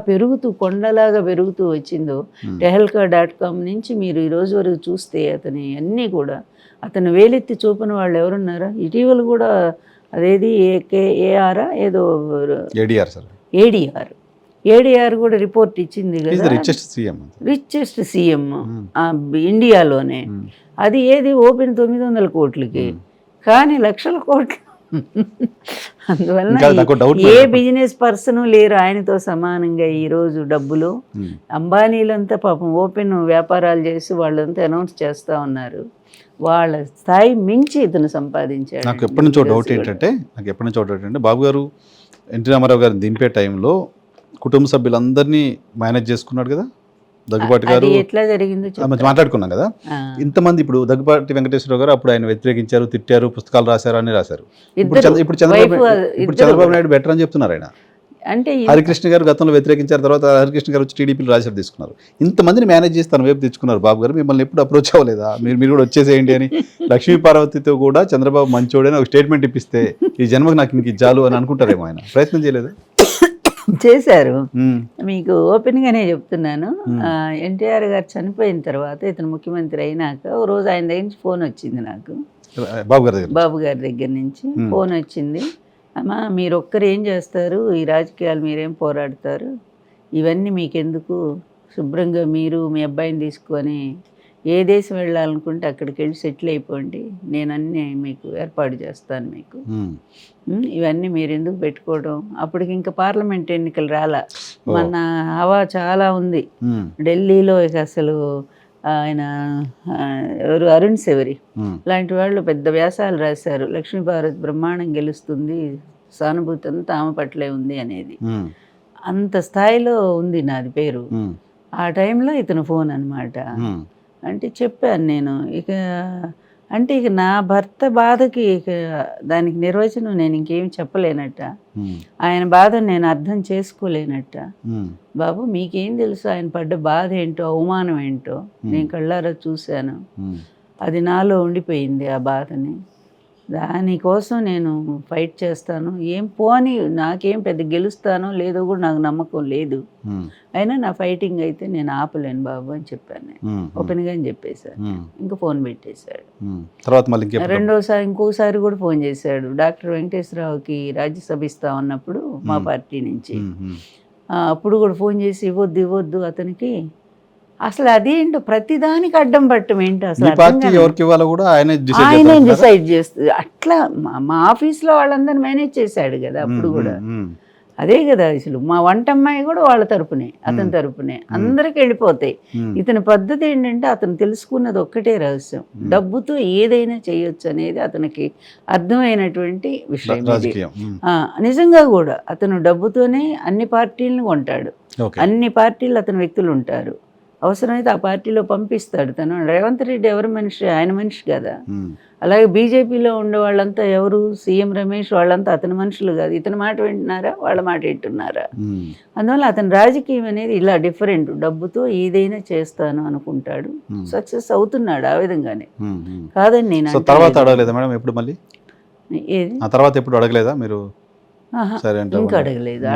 కొండలాగా పెరుగుతూ వచ్చిందో tehelka.com నుంచి మీరు ఈ రోజు వరకు చూస్తే అతని అన్నీ కూడా, అతను వేలెత్తి చూపిన వాళ్ళు ఎవరున్నారా? ఇటీవల కూడా అదేది ఏదో ఏడిఆర్ కూడా రిపోర్ట్ ఇచ్చింది కదా, రిచెస్ట్ సీఎం ఇండియాలోనే. అది ఏది ఓపెన్ 900 కోట్లకి, కానీ లక్షల కోట్లు అందువల్ల ఇంకా నాకు డౌట్ ఏ బిజినెస్ పర్సన్ లేరు ఆయనతో సమానంగా ఈరోజు డబ్బులు. అంబానీలంతా పాపం ఓపెన్ వ్యాపారాలు చేసి వాళ్ళంతా అనౌన్స్ చేస్తూ ఉన్నారు. వాళ్ళ స్థాయి మించి ఇతను సంపాదించాడు. నాకు ఎప్పటి నుంచో డౌట్ ఏంటంటే బాబు గారు ఎన్టీ రామారావు గారిని దింపే టైంలో కుటుంబ సభ్యులందరినీ మేనేజ్ చేసుకున్నాడు కదా. దగ్గుబాటి గారు ఎట్లా జరిగిందో మాట్లాడుకున్నాం కదా. ఇంతమంది ఇప్పుడు దగ్గుబాటి వెంకటేశ్వరరావు గారు అప్పుడు ఆయన వ్యతిరేకించారు, తిట్టారు, పుస్తకాలు రాశారు అని రాశారు. ఇప్పుడు చంద్రబాబు నాయుడు బెటర్ అని చెప్తున్నారు ఆయన. అంటే హరికృష్ణ గారు గతంలో వ్యతిరేకించారు, తర్వాత హరికృష్ణ గారు వచ్చి టీడీపీలో రాశారు, తీసుకున్నారు. ఇంతమందిని మేనేజ్ చేసి తన వైపు తెచ్చుకున్నారు బాబు గారు. మిమ్మల్ని ఎప్పుడు అప్రోచ్ అవ్వలేదా మీరు కూడా వచ్చేసేయండి అని? లక్ష్మీ పార్వతితో కూడా చంద్రబాబు మంచోడని ఒక స్టేట్మెంట్ ఇప్పిస్తే ఈ జన్మకు నాకు ఇంక చాలు అని అనుకుంటారేమో. ఆయన ప్రయత్నం చేయలేదు? చేశారు. మీకు ఓపెన్గానే చెప్తున్నాను. ఎన్టీఆర్ గారు చనిపోయిన తర్వాత ఇతను ముఖ్యమంత్రి అయినాక ఓ రోజు ఆయన దగ్గర నుంచి ఫోన్ వచ్చింది నాకు. బాబు గారి దగ్గర నుంచి ఫోన్ వచ్చింది. అమ్మా మీరు ఒక్కరు ఏం చేస్తారు, ఈ రాజకీయాలు మీరేం పోరాడతారు, ఇవన్నీ మీకెందుకు, శుభ్రంగా మీరు మీ అబ్బాయిని తీసుకొని ఏ దేశం వెళ్ళాలనుకుంటే అక్కడికి వెళ్ళి సెటిల్ అయిపోండి, నేను అన్నీ మీకు ఏర్పాటు చేస్తాను మీకు, ఇవన్నీ మీరు ఎందుకు పెట్టుకోవడం. అప్పటికి ఇంకా పార్లమెంట్ ఎన్నికలు రాలా, మన హవా చాలా ఉంది ఢిల్లీలో. ఇక అసలు ఆయన ఎవరు అరుణ్ శౌరి లాంటి వాళ్ళు పెద్ద వ్యాసాలు రాశారు, లక్ష్మీపార్వతి బ్రహ్మాండం గెలుస్తుంది, సానుభూతి అంతా ఆమె పట్లే ఉంది అనేది. అంత స్థాయిలో ఉంది నాది పేరు. ఆ టైంలో ఇతను ఫోన్ అనమాట. అంటే చెప్పాను నేను, ఇక నా భర్త బాధకి ఇక దానికి నిర్వచనం నేను ఇంకేం చెప్పలేనట్ట, ఆయన బాధను నేను అర్థం చేసుకోలేనట్ట. బాబు మీకేం తెలుసు ఆయన పడ్డ బాధ ఏంటో, అవమానం ఏంటో నేను కళ్ళారా చూశాను, అది నాలో ఉండిపోయింది ఆ బాధని, దానికోసం నేను ఫైట్ చేస్తాను. ఏం పోని నాకేం పెద్ద గెలుస్తానో లేదో కూడా నాకు నమ్మకం లేదు, అయినా నా ఫైటింగ్ అయితే నేను ఆపలేను బాబు అని చెప్పాను. నేను ఓపెన్గా అని చెప్పేశాను. ఇంకా ఫోన్ పెట్టేశాడు. తర్వాత మళ్ళీ రెండోసారి ఇంకోసారి కూడా ఫోన్ చేశాడు. డాక్టర్ వెంకటేశ్వరరావుకి రాజ్యసభ ఇస్తా ఉన్నప్పుడు మా పార్టీ నుంచి, అప్పుడు కూడా ఫోన్ చేసి ఇవ్వద్దు అతనికి. అసలు అదేంటో ప్రతిదానికి అడ్డం పట్టం ఏంటో అసలు ఆయనే డిసైడ్ చేస్తుంది. అట్లా మా ఆఫీస్లో వాళ్ళందరినీ మేనేజ్ చేశాడు కదా అప్పుడు కూడా. అదే కదా అసలు మా వంటమ్మాయి కూడా వాళ్ళ తరపునే, అతని తరపునే అందరికి వెళ్ళిపోతాయి. ఇతని పద్ధతి ఏంటంటే అతను తెలుసుకున్నది ఒక్కటే రహస్యం, డబ్బుతో ఏదైనా చేయొచ్చు అనేది అతనికి అర్థమైనటువంటి విషయం. నిజంగా కూడా అతను డబ్బుతోనే అన్ని పార్టీలను కొంటాడు, అన్ని పార్టీలు అతని వ్యక్తులు ఉంటారు, అవసరమైతే ఆ పార్టీలో పంపిస్తాడు. తను రేవంత్ రెడ్డి ఎవరి మనిషి, ఆయన మనిషి కదా. అలాగే బీజేపీలో ఉండే వాళ్ళంతా ఎవరు, సీఎం రమేష్ వాళ్ళంతా అతని మనుషులు కాదు. ఇతని మాట వింటున్నారా, వాళ్ళ మాట వింటున్నారా? అందువల్ల అతని రాజకీయం అనేది ఇలా డిఫరెంట్, డబ్బుతో ఏదైనా చేస్తాను అనుకుంటాడు, సక్సెస్ అవుతున్నాడు ఆ విధంగానే. కాదని నేను తర్వాత అడగలేదా మేడం ఎప్పుడు మళ్ళీ? ఏది తర్వాత ఎప్పుడు అడగలేదా మీరు? ఇంకా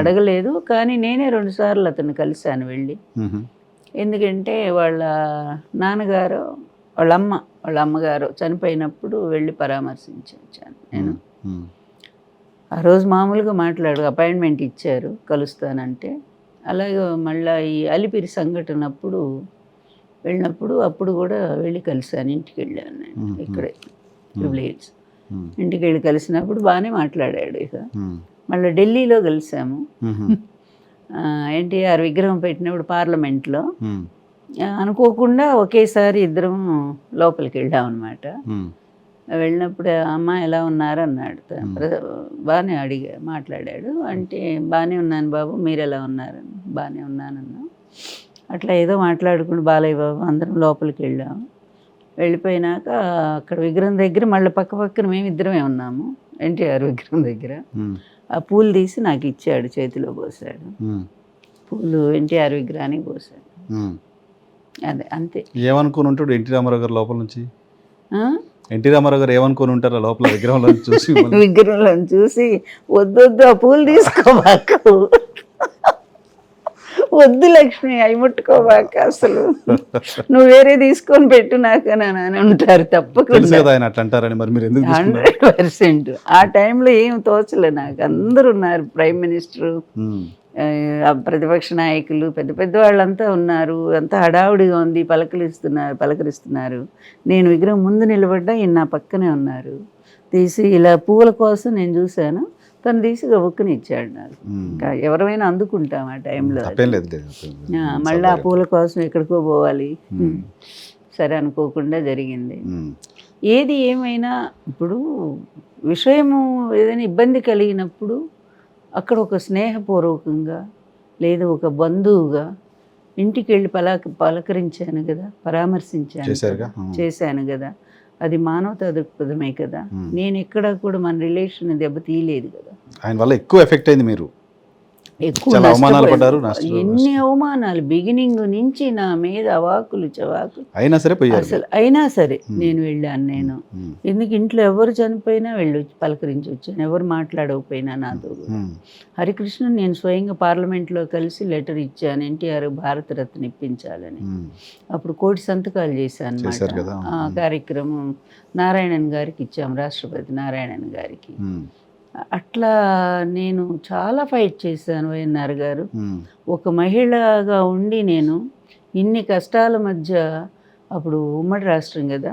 అడగలేదు. కానీ నేనే 2 సార్లు అతను కలిశాను వెళ్ళి. ఎందుకంటే వాళ్ళ నాన్నగారు వాళ్ళ అమ్మగారు చనిపోయినప్పుడు వెళ్ళి పరామర్శించి వచ్చాను నేను. ఆ రోజు మామూలుగా అపాయింట్మెంట్ ఇచ్చారు కలుస్తానంటే. అలాగే మళ్ళీ ఈ అలిపిరి సంఘటన వెళ్ళినప్పుడు అప్పుడు కూడా వెళ్ళి కలిశాను, ఇంటికి వెళ్ళాను నేను ఇక్కడే ట్రిబ్లేట్స్. ఇంటికి వెళ్ళి కలిసినప్పుడు బాగానే మాట్లాడాడు. ఇక మళ్ళీ ఢిల్లీలో కలిసాము. ఎన్టీఆర్ విగ్రహం పెట్టినప్పుడు పార్లమెంట్లో అనుకోకుండా ఒకేసారి ఇద్దరం లోపలికి వెళ్ళాం అనమాట. వెళ్ళినప్పుడు అమ్మ ఎలా ఉన్నారు అన్నాడు. బాగానే మాట్లాడాడు. అంటే బాగానే ఉన్నాను బాబు, మీరు ఎలా ఉన్నారు? బాగానే ఉన్నానన్నా. అట్లా ఏదో మాట్లాడుకుంటూ బాలయ్య బాబు అందరం లోపలికి వెళ్ళాము. వెళ్ళిపోయినాక అక్కడ విగ్రహం దగ్గర మళ్ళీ పక్కన మేమిద్దరమే ఉన్నాము. ఎన్టీఆర్ విగ్రహం దగ్గర ఆ పూలు తీసి నాకు ఇచ్చాడు, చేతిలో పోసాడు. పూలు ఎన్టీఆర్ విగ్రహానికి పోసాడు. అదే అంతే. ఏమనుకుని ఉంటాడు ఎన్టీ రామారావు గారు లోపల నుంచి? ఎన్టీ రామారావు గారు ఏమనుకుని ఉంటారు లోపల విగ్రహంలో చూసి? విగ్రహంలో చూసి వద్దు ఆ పూలు తీసుకోబాక, వద్దు లక్ష్మి అవి ముట్టుకోబాక, అసలు నువ్వు వేరే తీసుకొని పెట్టు నాకు అని ఉంటారు. తప్పకుండా 100%. ఆ టైంలో ఏం తోచలే నాకు. అందరూ ఉన్నారు, ప్రైమ్ మినిస్టరు, ప్రతిపక్ష నాయకులు, పెద్ద వాళ్ళంతా ఉన్నారు. అంతా హడావుడిగా ఉంది, పలకరిస్తున్నారు. నేను విగ్రహం ముందు నిలబడ్డా ఈయన నా పక్కనే ఉన్నారు. తీసి ఇలా పువ్వుల కోసం నేను చూశాను, తను తీసి గబుక్కుని ఇచ్చాడు నాకు. ఇంకా ఎవరైనా అందుకుంటాం ఆ టైంలో. తప్పేం లేదు, లేదు. మళ్ళీ ఆ పూల కోసం ఎక్కడికో పోవాలి, సరే అనుకోకుండా జరిగింది. ఏది ఏమైనా ఇప్పుడు విషయము ఏదైనా ఇబ్బంది కలిగినప్పుడు అక్కడ ఒక స్నేహపూర్వకంగా లేదా ఒక బంధువుగా ఇంటికి వెళ్ళి పలకరించాను కదా, చేశాను కదా, అది మానవతా దృక్పథమే కదా. నేను ఎక్కడ కూడా మన రిలేషన్ దెబ్బతీయలేదు కదా. ఆయన వల్ల ఎక్కువ ఎఫెక్ట్ అయింది మీరు, ఎక్కువ ఎన్ని అవమానాలు బిగినింగ్ నుంచి నా మీద అవాకులు చవాకులు అయినా సరే నేను వెళ్ళాను. నేను ఎందుకు ఇంట్లో ఎవరు చనిపోయినా వెళ్ళి పలకరించి వచ్చాను, ఎవరు మాట్లాడకపోయినా నాతో. హరికృష్ణ నేను స్వయంగా పార్లమెంట్లో కలిసి లెటర్ ఇచ్చాను, ఎన్టీఆర్ భారతరత్న ఇప్పించాలని. అప్పుడు కోటి సంతకాలు చేశాను అన్నమాట. ఆ కార్యక్రమం నారాయణన్ గారికి ఇచ్చాము, రాష్ట్రపతి నారాయణన్ గారికి. అట్లా నేను చాలా ఫైట్ చేశాను వైఎన్ఆర్ గారు. ఒక మహిళగా ఉండి నేను ఇన్ని కష్టాల మధ్య, అప్పుడు ఉమ్మడి రాష్ట్రం కదా,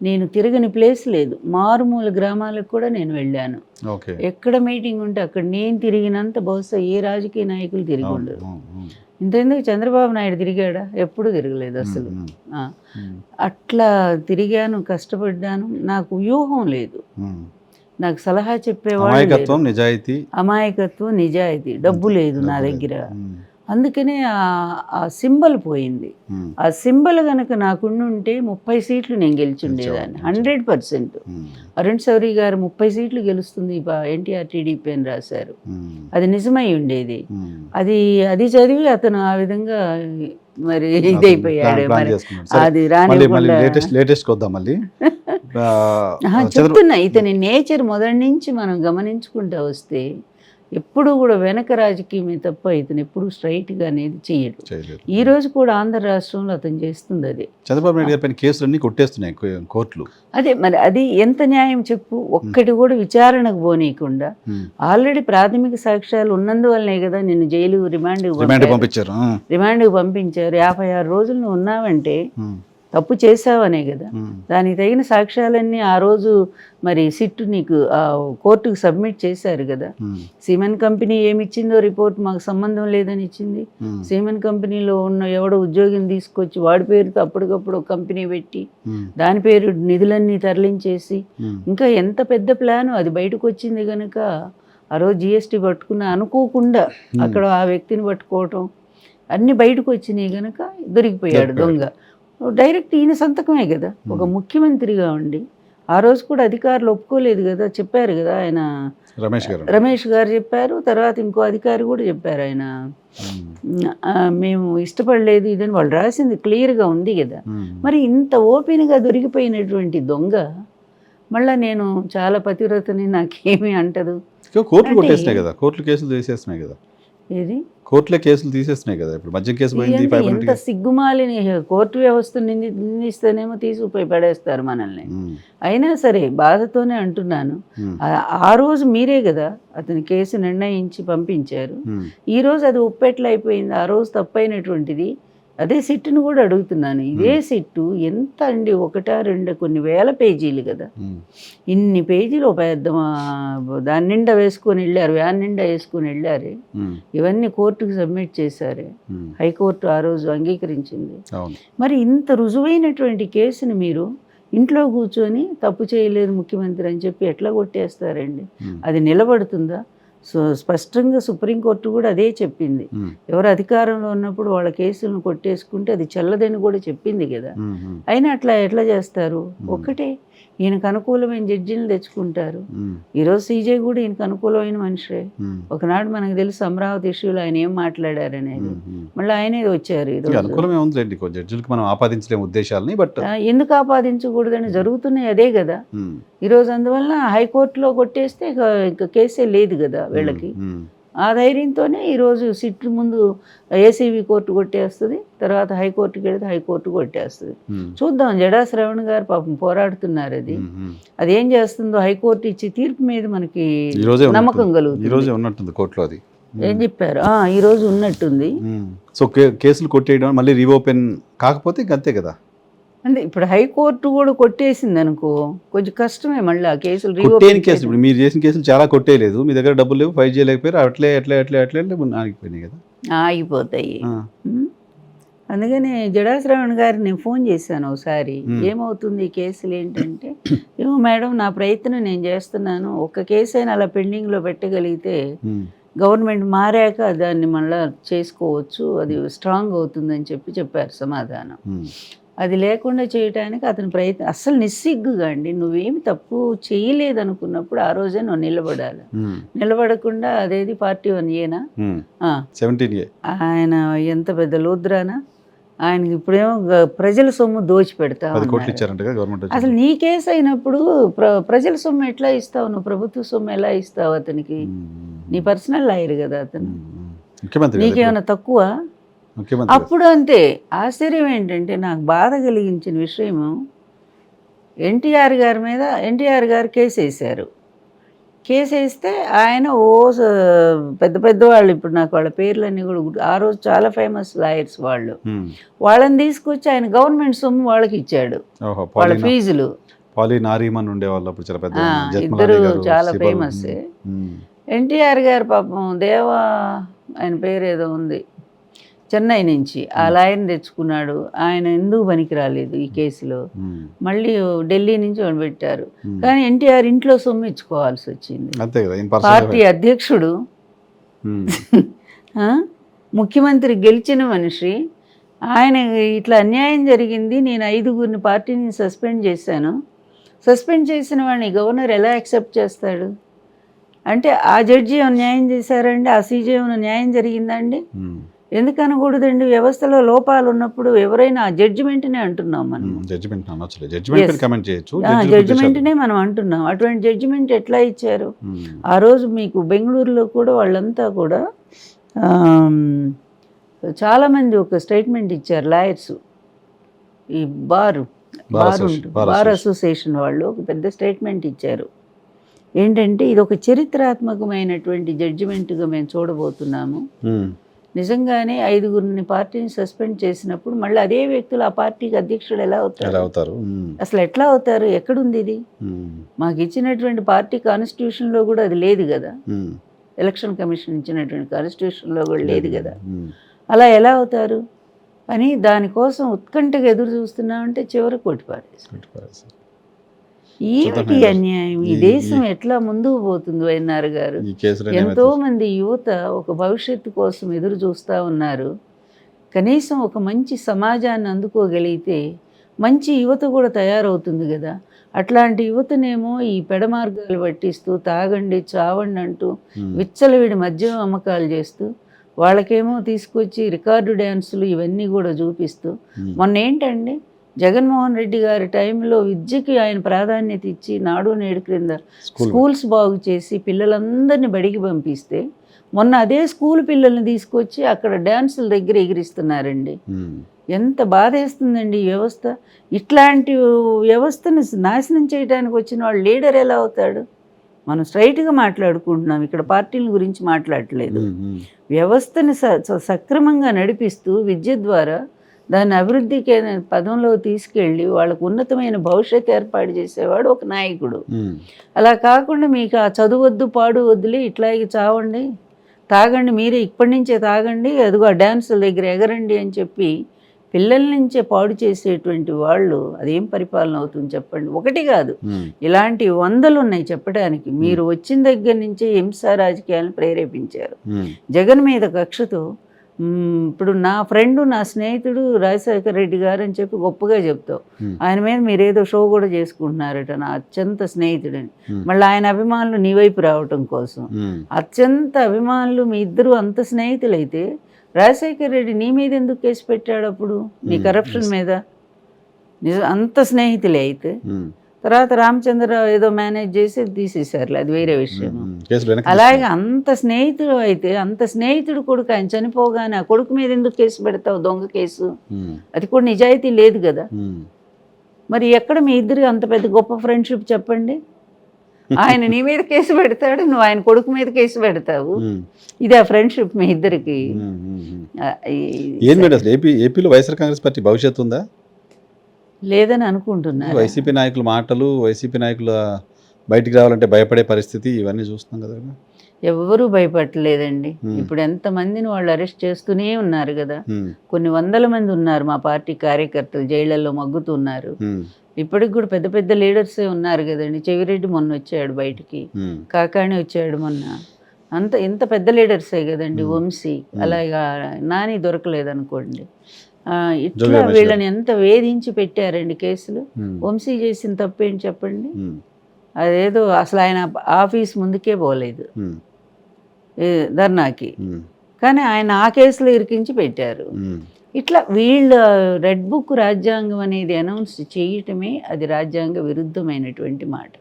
నేను తిరగని ప్లేస్ లేదు, మారుమూల గ్రామాలకు కూడా నేను వెళ్ళాను. ఎక్కడ మీటింగ్ ఉంటే అక్కడ నేను తిరిగినంత బహుశా ఏ రాజకీయ నాయకులు తిరిగి ఉండరు. ఇంతెందుకు చంద్రబాబు నాయుడు తిరిగాడా? ఎప్పుడు తిరగలేదు అసలు. అట్లా తిరిగాను, కష్టపడ్డాను. నాకు వ్యూహం లేదు, నాకు సలహా చెప్పేవాడు అమాయకత్వం నిజాయితీ, డబ్బు లేదు నా దగ్గర. అందుకనే ఆ సింబల్ పోయింది. ఆ సింబల్ కనుక నాకుండుంటే 30 సీట్లు నేను గెలిచుండేదాన్ని 100%. అరుణ్ శౌరి గారు 30 సీట్లు గెలుస్తుంది ఎన్టీఆర్ టీడీపీ అని రాశారు, అది నిజమై ఉండేది. అది చదివి అతను ఆ విధంగా మరి ఇదైపోయాడు. మరి అది చెప్తున్నా, ఇతని నేచర్ మొదటి నుంచి మనం గమనించుకుంటూ వస్తే ఎప్పుడు కూడా వెనక రాజకీయమే తప్ప ఇతను ఎప్పుడు స్ట్రైట్గా అనేది చేయడు. ఈ రోజు కూడా ఆంధ్ర రాష్ట్రంలో అతను చేస్తుంది అదే. చంద్రబాబు నాయుడు గారి పైన కేసులన్నీ కొట్టేస్తున్నాయి కోర్టులు. అదే మరి అది ఎంత న్యాయం చెప్పు? ఒక్కటి కూడా విచారణకు పోనీయకుండా ఆల్రెడీ ప్రాథమిక సాక్ష్యాలు ఉన్నందువల్లనే కదా నిన్ను జైలు రిమాండ్కి పంపించారు. 56 రోజులు నువ్వు ఉన్నావంటే తప్పు చేసావనే కదా. దానికి తగిన సాక్ష్యాలన్నీ ఆ రోజు మరి సిట్టు నీకు కోర్టుకు సబ్మిట్ చేశారు కదా. సిమెన్ కంపెనీ ఏమిచ్చిందో రిపోర్ట్ మాకు సంబంధం లేదని ఇచ్చింది. సిమెన్ కంపెనీలో ఉన్న ఎవడో ఉద్యోగిని తీసుకొచ్చి వాడి పేరుతో అప్పటికప్పుడు ఒక కంపెనీ పెట్టి దాని పేరు నిధులన్నీ తరలించేసి ఇంకా ఎంత పెద్ద ప్లాను అది బయటకు వచ్చింది కనుక ఆ రోజు జిఎస్టీ పట్టుకున్న అనుకోకుండా అక్కడ ఆ వ్యక్తిని పట్టుకోవటం అన్నీ బయటకు వచ్చినాయి కనుక దొరికిపోయాడు దొంగ. డైరెక్ట్ ఈయన సంతకమే కదా. ఒక ముఖ్యమంత్రిగా ఉండి ఆ రోజు కూడా అధికారులు ఒప్పుకోలేదు కదా, చెప్పారు కదా ఆయన రమేష్ గారు చెప్పారు. తర్వాత ఇంకో అధికారి కూడా చెప్పారు, ఆయన మేము ఇష్టపడలేదు ఇదని వాళ్ళు రాసింది క్లియర్గా ఉంది కదా. మరి ఇంత ఓపెన్గా దొరికిపోయినటువంటి దొంగ మళ్ళీ నేను చాలా పతివ్రతని నాకేమీ అంటదు. కోర్టులు కొట్టేసినాయి కదా, కోర్టులు కేసులు తీసేస్తున్నాయి కదా. ఏది కోర్టులే కేసులు తీసేస్తున్నాయి కదా. ఇప్పుడు మధ్య కేసు పోయింది. ఎంత సిగ్గుమాలిని కోర్టు వ్యవస్థ నిందిస్తేనేమో తీసుకుపోయి పడేస్తారు మనల్ని. అయినా సరే బాధతోనే అంటున్నాను, ఆ రోజు మీరే కదా అతని కేసు నిర్ణయించి పంపించారు. ఈ రోజు అది ఉప్పెట్లు అయిపోయింది. ఆ రోజు తప్పైనటువంటిది అదే సిట్టును కూడా అడుగుతున్నాను. ఇదే సిట్టు ఎంత అండి, 1-2 కొన్ని వేల పేజీలు కదా. ఇన్ని పేజీలు పెద్ద దాని నిండా వేసుకొని వెళ్ళారు, వ్యాన్ నిండా వేసుకొని వెళ్ళారు. ఇవన్నీ కోర్టుకు సబ్మిట్ చేశారు. హైకోర్టు ఆ రోజు అంగీకరించింది. మరి ఇంత రుజువైనటువంటి కేసుని మీరు ఇంట్లో కూర్చొని తప్పు చేయలేదు ముఖ్యమంత్రి అని చెప్పి ఎట్లా కొట్టేస్తారండి? అది నిలబడుతుందా? సో స్పష్టంగా సుప్రీంకోర్టు కూడా అదే చెప్పింది. ఎవరు అధికారంలో ఉన్నప్పుడు వాళ్ళ కేసులను కొట్టేసుకుంటే అది చెల్లదని కూడా చెప్పింది కదా. అయినా అట్లా ఎట్లా చేస్తారు? ఒక్కటే, ఈయనకు అనుకూలమైన జడ్జిని తెచ్చుకుంటారు. ఈరోజు సీజే కూడా ఈయనకు అనుకూలమైన మనిషే. ఒకనాడు మనకు తెలుసు అమరావతి ఇష్యూలో ఆయన ఏం మాట్లాడారు అనేది, మళ్ళీ ఆయనే వచ్చారు. ఎందుకు ఆపాదించకూడదని జరుగుతున్నాయి అదే కదా ఈరోజు. అందువల్ల హైకోర్టులో కొట్టేస్తే ఇక కేసే లేదు కదా వీళ్ళకి. ఆ ధైర్యంతోనే ఈరోజు సిట్ ముందు ఏసీబీ కోర్టు కొట్టేస్తుంది, తర్వాత హైకోర్టుకి వెళితే హైకోర్టు కొట్టేస్తుంది. చూద్దాం, జడా శ్రవణ్ గారు పాపం పోరాడుతున్నారు. అది ఏం చేస్తుందో హైకోర్టు ఇచ్చే తీర్పు మీద మనకి నమ్మకం కలుగుతుంది. ఏం చెప్పారు? ఈ రోజు ఉన్నట్టుంది. సో కేసులు కొట్టేయడం మళ్ళీ రీఓపెన్ కాకపోతే అంతే కదా. అంటే ఇప్పుడు హైకోర్టు కూడా కొట్టేసింది అనుకో, కొంచెం కష్టమే మళ్ళీ ఆ కేసులు కొట్టేని రీఓపెన్ కేసులు ఇప్పుడు మీరు చేసిన కేసులు చాలా కొట్టేయలేదు, మీ దగ్గర డబ్బులు లేవు, ఫైట్ చేయలేకపోయారు, అట్లే అట్లే అట్లే అట్లే అట్లే ఆగిపోయినాయి కదా. ఆగిపోతాయి. ఆ. అందుకని జడాశ్రవణ్ గారికి నేను ఫోన్ చేశాను ఒకసారి, ఏమవుతుంది ఈ కేసులు ఏంటంటే, ఏమో మేడం నా ప్రయత్నం నేను చేస్తున్నాను, ఒక్క కేసు అయినా అలా పెండింగ్లో పెట్టగలిగితే గవర్నమెంట్ మారాక దాన్ని మళ్ళీ చేసుకోవచ్చు, అది స్ట్రాంగ్ అవుతుందని చెప్పారు సమాధానం. అది లేకుండా చేయటానికి అతని ప్రయత్నం అస్సలు నిస్సిగ్గుగా అండి, నువ్వేమి తప్పు చేయలేదనుకున్నప్పుడు ఆ రోజే నువ్వు నిలబడాలి, నిలబడకుండా అదేది పార్టీ 1A 17A ఆయన ఎంత పెద్ద లూద్రానా, ఆయనకి ఇప్పుడేమో ప్రజల సొమ్ము దోచి పెడతా 10 కోట్లు ఇచ్చారంట గవర్నమెంట్. అసలు నీ కేసు అయినప్పుడు ప్రజల సొమ్ము ఎట్లా ఇస్తావు నువ్వు, ప్రభుత్వ సొమ్ము ఎలా ఇస్తావు అతనికి, నీ పర్సనల్ లాయర్ కదా అతను, నీకేమైనా తక్కువ? అప్పుడు అంతే. ఆశ్చర్యం ఏంటంటే నాకు బాధ కలిగించిన విషయము, ఎన్టీఆర్ గారు కేసు వేశారు, కేసు వేస్తే ఆయన పెద్ద పెద్దవాళ్ళు, ఇప్పుడు నాకు వాళ్ళ పేర్లన్నీ కూడా ఆ రోజు చాలా ఫేమస్ లాయర్స్ వాళ్ళని తీసుకొచ్చి ఆయన గవర్నమెంట్ సొమ్ము వాళ్ళకి ఇచ్చాడు, వాళ్ళ ఫీజులు. ఇద్దరు చాలా ఫేమస్. ఎన్టీఆర్ గారు పాపం ఆయన పేరు ఏదో ఉంది, చెన్నై నుంచి ఆ లాయర్ని తెచ్చుకున్నాడు, ఆయన ఎందుకు పనికి రాలేదు ఈ కేసులో, మళ్ళీ ఢిల్లీ నుంచి పెట్టారు, కానీ ఎన్టీఆర్ ఇంట్లో సొమ్ము ఇచ్చుకోవాల్సి వచ్చింది. పార్టీ అధ్యక్షుడు, ముఖ్యమంత్రి గెలిచిన మనిషి, ఆయన ఇట్లా అన్యాయం జరిగింది, నేను 5గురిని పార్టీని సస్పెండ్ చేశాను, సస్పెండ్ చేసిన వాడిని గవర్నర్ ఎలా యాక్సెప్ట్ చేస్తాడు? అంటే ఆ జడ్జి ఏమైనా న్యాయం చేశారండి, ఆ సీజే ఏమైనా న్యాయం జరిగిందండి? ఎందుకు అనకూడదండి? వ్యవస్థలో లోపాలు ఉన్నప్పుడు ఎవరైనా ఆ జడ్జిమెంట్నే అంటున్నాం మనం, జడ్జిమెంట్నే మనం అంటున్నాం. అటువంటి జడ్జిమెంట్ ఎట్లా ఇచ్చారు? ఆ రోజు మీకు బెంగళూరులో కూడా వాళ్ళంతా కూడా చాలామంది ఒక స్టేట్మెంట్ ఇచ్చారు లాయర్స్, ఈ బార్ అసోసియేషన్ వాళ్ళు ఒక పెద్ద స్టేట్మెంట్ ఇచ్చారు, ఏంటంటే ఇది ఒక చరిత్రాత్మకమైనటువంటి జడ్జిమెంట్గా మేము చూడబోతున్నాము, నిజంగానే 5గురిని పార్టీని సస్పెండ్ చేసినప్పుడు మళ్ళీ అదే వ్యక్తులు ఆ పార్టీకి అధ్యక్షుడు ఎలా అవుతారు? అసలు ఎట్లా అవుతారు? ఎక్కడుంది ఇది? మాకు ఇచ్చినటువంటి పార్టీ కాన్స్టిట్యూషన్లో కూడా అది లేదు కదా, ఎలక్షన్ కమిషన్ ఇచ్చినటువంటి కాన్స్టిట్యూషన్లో కూడా లేదు కదా, అలా ఎలా అవుతారు అని దానికోసం ఉత్కంఠగా ఎదురు చూస్తున్నామంటే చివరికి కొట్టిపారేసి. ఏమిటి అన్యాయం? ఈ దేశం ఎట్లా ముందుకు పోతుంది? వైఎన్ఆర్ గారు, ఎంతో మంది యువత ఒక భవిష్యత్తు కోసం ఎదురు చూస్తూ ఉన్నారు, కనీసం ఒక మంచి సమాజాన్ని అందుకోగలిగితే మంచి యువత కూడా తయారవుతుంది కదా. అట్లాంటి యువతనేమో ఈ పెడమార్గాలు పట్టిస్తూ తాగండి చావండి అంటూ విచ్చలవిడి మద్యం అమ్మకాలు చేస్తూ, వాళ్ళకేమో తీసుకొచ్చి రికార్డు డ్యాన్సులు ఇవన్నీ కూడా చూపిస్తూ, మొన్న ఏంటండి జగన్మోహన్ రెడ్డి గారి టైంలో విద్యకి ఆయన ప్రాధాన్యత ఇచ్చి నాడు నేడు క్రింద స్కూల్స్ బాగు చేసి పిల్లలందరినీ బడికి పంపిస్తే, మొన్న అదే స్కూల్ పిల్లల్ని తీసుకొచ్చి అక్కడ డ్యాన్సుల దగ్గర ఎగిరిస్తున్నారండి. ఎంత బాధేస్తుందండి ఈ వ్యవస్థ. ఇట్లాంటి వ్యవస్థను నాశనం చేయడానికి వచ్చిన వాళ్ళు లీడర్ ఎలా అవుతాడు? మనం స్ట్రైట్గా మాట్లాడుకుంటున్నాం, ఇక్కడ పార్టీల గురించి మాట్లాడట్లేదు. వ్యవస్థని సక్రమంగా నడిపిస్తూ విద్య ద్వారా దాన్ని అభివృద్ధికి పదంలో తీసుకెళ్ళి వాళ్ళకు ఉన్నతమైన భవిష్యత్తు ఏర్పాటు చేసేవాడు ఒక నాయకుడు. అలా కాకుండా మీకు ఆ చదువద్దు పాడు వద్దులే, ఇట్లాగే చావండి తాగండి, మీరే ఇప్పటి నుంచే తాగండి, అదిగో ఆ డ్యాన్సుల దగ్గర ఎగరండి అని చెప్పి పిల్లల నుంచే పాడు చేసేటువంటి వాళ్ళు, అదేం పరిపాలన అవుతుంది చెప్పండి? ఒకటి కాదు, ఇలాంటి 100 ఉన్నాయి చెప్పడానికి. మీరు వచ్చిన దగ్గర నుంచే హింసా రాజకీయాలను ప్రేరేపించారు జగన్ మీద కక్షతో. ఇప్పుడు నా ఫ్రెండ్, నా స్నేహితుడు రాజశేఖర రెడ్డి గారు అని చెప్పి గొప్పగా చెప్తావు, ఆయన మీద మీరు ఏదో షో కూడా చేసుకుంటున్నారట, నా అత్యంత స్నేహితుడని. మళ్ళీ ఆయన అభిమానులు నీ వైపు రావటం కోసం, అత్యంత అభిమానులు మీ ఇద్దరు అంత స్నేహితులైతే రాజశేఖర రెడ్డి నీ మీద ఎందుకు కేసు పెట్టాడు అప్పుడు? నీ కరప్షన్ మీద అంత స్నేహితులే అయితే. తర్వాత రామచంద్రరావు ఏదో మేనేజ్ చేసి తీసేశారు, అది వేరే విషయం. అలాగే అంత స్నేహితుడు అయితే, అంత స్నేహితుడు కొడుకు ఆయన చనిపోగానే ఆ కొడుకు మీద ఎందుకు కేసు పెడతావు? దొంగ కేసు, అది కూడా నిజాయితీ లేదు కదా. మరి ఎక్కడ మీ ఇద్దరు అంత పెద్ద గొప్ప ఫ్రెండ్షిప్ చెప్పండి? ఆయన నీ మీద కేసు పెడతాడు, నువ్వు ఆయన కొడుకు మీద కేసు పెడతావు, ఇది ఆ ఫ్రెండ్షిప్ మీ ఇద్దరికి? ఏపీలో వైఎస్ఆర్ కాంగ్రెస్ పార్టీ భవిష్యత్తు ఉందా? లేదని అనుకుంటున్నారు. వైసీపీ నాయకుల మాటలు, వైసీపీ నాయకుల బయటికి రావాలంటే భయపడే పరిస్థితి ఇవన్నీ చూస్తున్నాం కదా. ఎవరూ భయపడలేదండి. ఇప్పుడు ఎంతమందిని వాళ్ళు అరెస్ట్ చేస్తూనే ఉన్నారు కదా. కొన్ని వందల మంది ఉన్నారు మా పార్టీ కార్యకర్తలు జైళ్ళల్లో మగ్గుతున్నారు. ఇప్పటికి కూడా పెద్ద పెద్ద లీడర్సే ఉన్నారు కదండి. చెవిరెడ్డి మొన్న వచ్చాడు బయటికి, కాకాణి వచ్చాడు మొన్న. ఇంత పెద్ద లీడర్సే కదండి. వంశీ, అలాగా నాని దొరకలేదు అనుకోండి. ఇట్లా వీళ్ళని ఎంత వేధించి పెట్టారండి కేసులు. వంశీ చేసిన తప్పేంటి చెప్పండి. అదేదో అసలు ఆయన ఆఫీస్ ముందుకే పోలేదు ధర్నాకి, కానీ ఆయన ఆ కేసులో ఇరికించి పెట్టారు. ఇట్లా వీళ్ళ రెడ్ బుక్ రాజ్యాంగం అనేది అనౌన్స్ చేయటమే అది రాజ్యాంగ విరుద్ధమైనటువంటి మాట.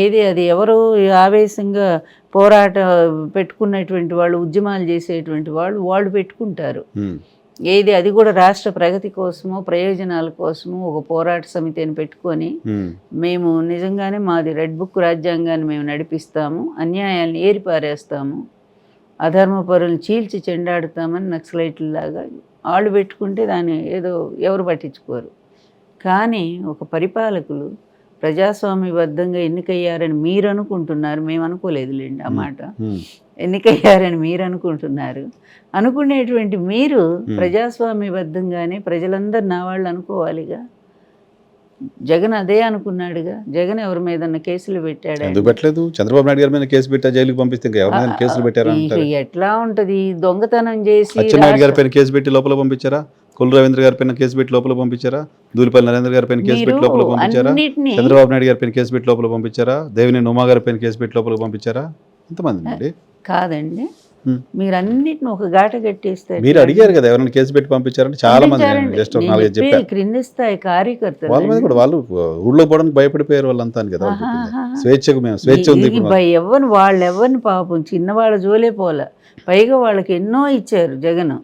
ఏది అది ఎవరో ఆవేశంగా పోరాట పెట్టుకున్నటువంటి వాళ్ళు, ఉద్యమాలు చేసేటువంటి వాళ్ళు పెట్టుకుంటారు. ఏది అది కూడా రాష్ట్ర ప్రగతి కోసమో ప్రయోజనాల కోసమో ఒక పోరాట సమితిని పెట్టుకొని మేము నిజంగానే మాది రెడ్ బుక్ రాజ్యాంగాన్ని మేము నడిపిస్తాము, అన్యాయాన్ని ఏరిపారేస్తాము, అధర్మ పరులను చీల్చి చెండాడుతామని నక్సలైట్లలాగా వాళ్ళు పెట్టుకుంటే దాన్ని ఏదో ఎవరు పట్టించుకోరు. కానీ ఒక పరిపాలకులు ప్రజాస్వామ్యబద్ధంగా ఎన్నికయ్యారని మీరు అనుకుంటున్నారు, మేము అనుకోలేదులేండి ఆ మాట. ఎన్నికయ్యారని మీరు అనుకుంటున్నారు. అనుకునేటువంటి మీరు ప్రజాస్వామ్యబద్ధంగానే ప్రజలందరూ నా వాళ్ళు అనుకోవాలిగా. జగన్ అదే అనుకున్నాడుగా. జగన్ ఎవరి మీద కేసులు పెట్టాడు? ఎందుకు పెట్టలేదు? చంద్రబాబు నాయుడు గారి మీద కేసు పెట్టా, జైలుకి పంపిస్తే ఇంకా ఎవరి మీద కేసులు పెట్టారా? ఎట్లా ఉంటది? దొంగతనం చేసి అచ్చెన్నాయుడు గారి పైన కేసు పెట్టి లోపల పంపించారా? కొల్లు రవీంద్ర గారి పైన కేసు పెట్టి లోపల పంపించారా? దూలిపల్లి నరేంద్ర గారి పైన కేసు పెట్టి లోపల పంపించారా? చంద్రబాబు నాయుడు గారి పైన కేసు పెట్టి లోపల పంపించారా? దేవినేని ఉమా గారి పైన కేసు పెట్టి లోపల పంపించారా? ఎంతమంది అండి? కాదండి, మీరు అన్నిటిని ఒక గాట కట్టేస్తే. మీరు అడిగారు కదా ఎవరైనా కేసు పెట్టి పంపించారంటే చాలా మంది జస్ట్ ఒక 4-5 చెప్పారు. క్రింది స్థాయి కార్యకర్తలు వాళ్ళ మీద కూడా వాళ్ళు ఊళ్ళో పోవడానికి భయపడిపోయారు వాళ్ళంతా కదా. స్వేచ్ఛకు మేము స్వేచ్ఛ ఉంది ఎవరిని వాళ్ళెవరిని పాపం చిన్నవాళ్ళ జోలే పోలే. పైగా వాళ్ళకి ఎన్నో ఇచ్చారు జగన్.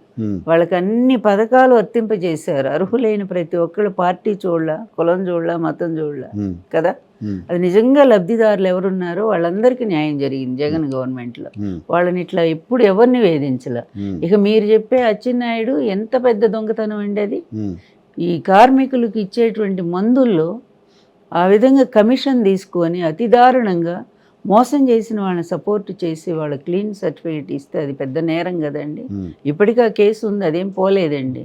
వాళ్ళకి అన్ని పథకాలు వర్తింపజేశారు. అర్హులైన ప్రతి ఒక్కళ్ళు పార్టీ చూడలా, కులం చూడలా, మతం చూడలా కదా. అది నిజంగా లబ్ధిదారులు ఎవరున్నారో వాళ్ళందరికీ న్యాయం జరిగింది జగన్ గవర్నమెంట్లో. వాళ్ళని ఇట్లా ఎప్పుడు ఎవరిని వేధించలే. ఇక మీరు చెప్పే అచ్చెన్నాయుడు ఎంత పెద్ద దొంగతనం అండి అది. ఈ కార్మికులకు ఇచ్చేటువంటి మందుల్లో ఆ విధంగా కమిషన్ తీసుకొని అతి దారుణంగా మోసం చేసిన వాళ్ళని సపోర్ట్ చేసి వాళ్ళ క్లీన్ సర్టిఫికేట్ ఇస్తే అది పెద్ద నేరం కదండి. ఇప్పటికీ ఆ కేసు ఉంది, అదేం పోలేదండి.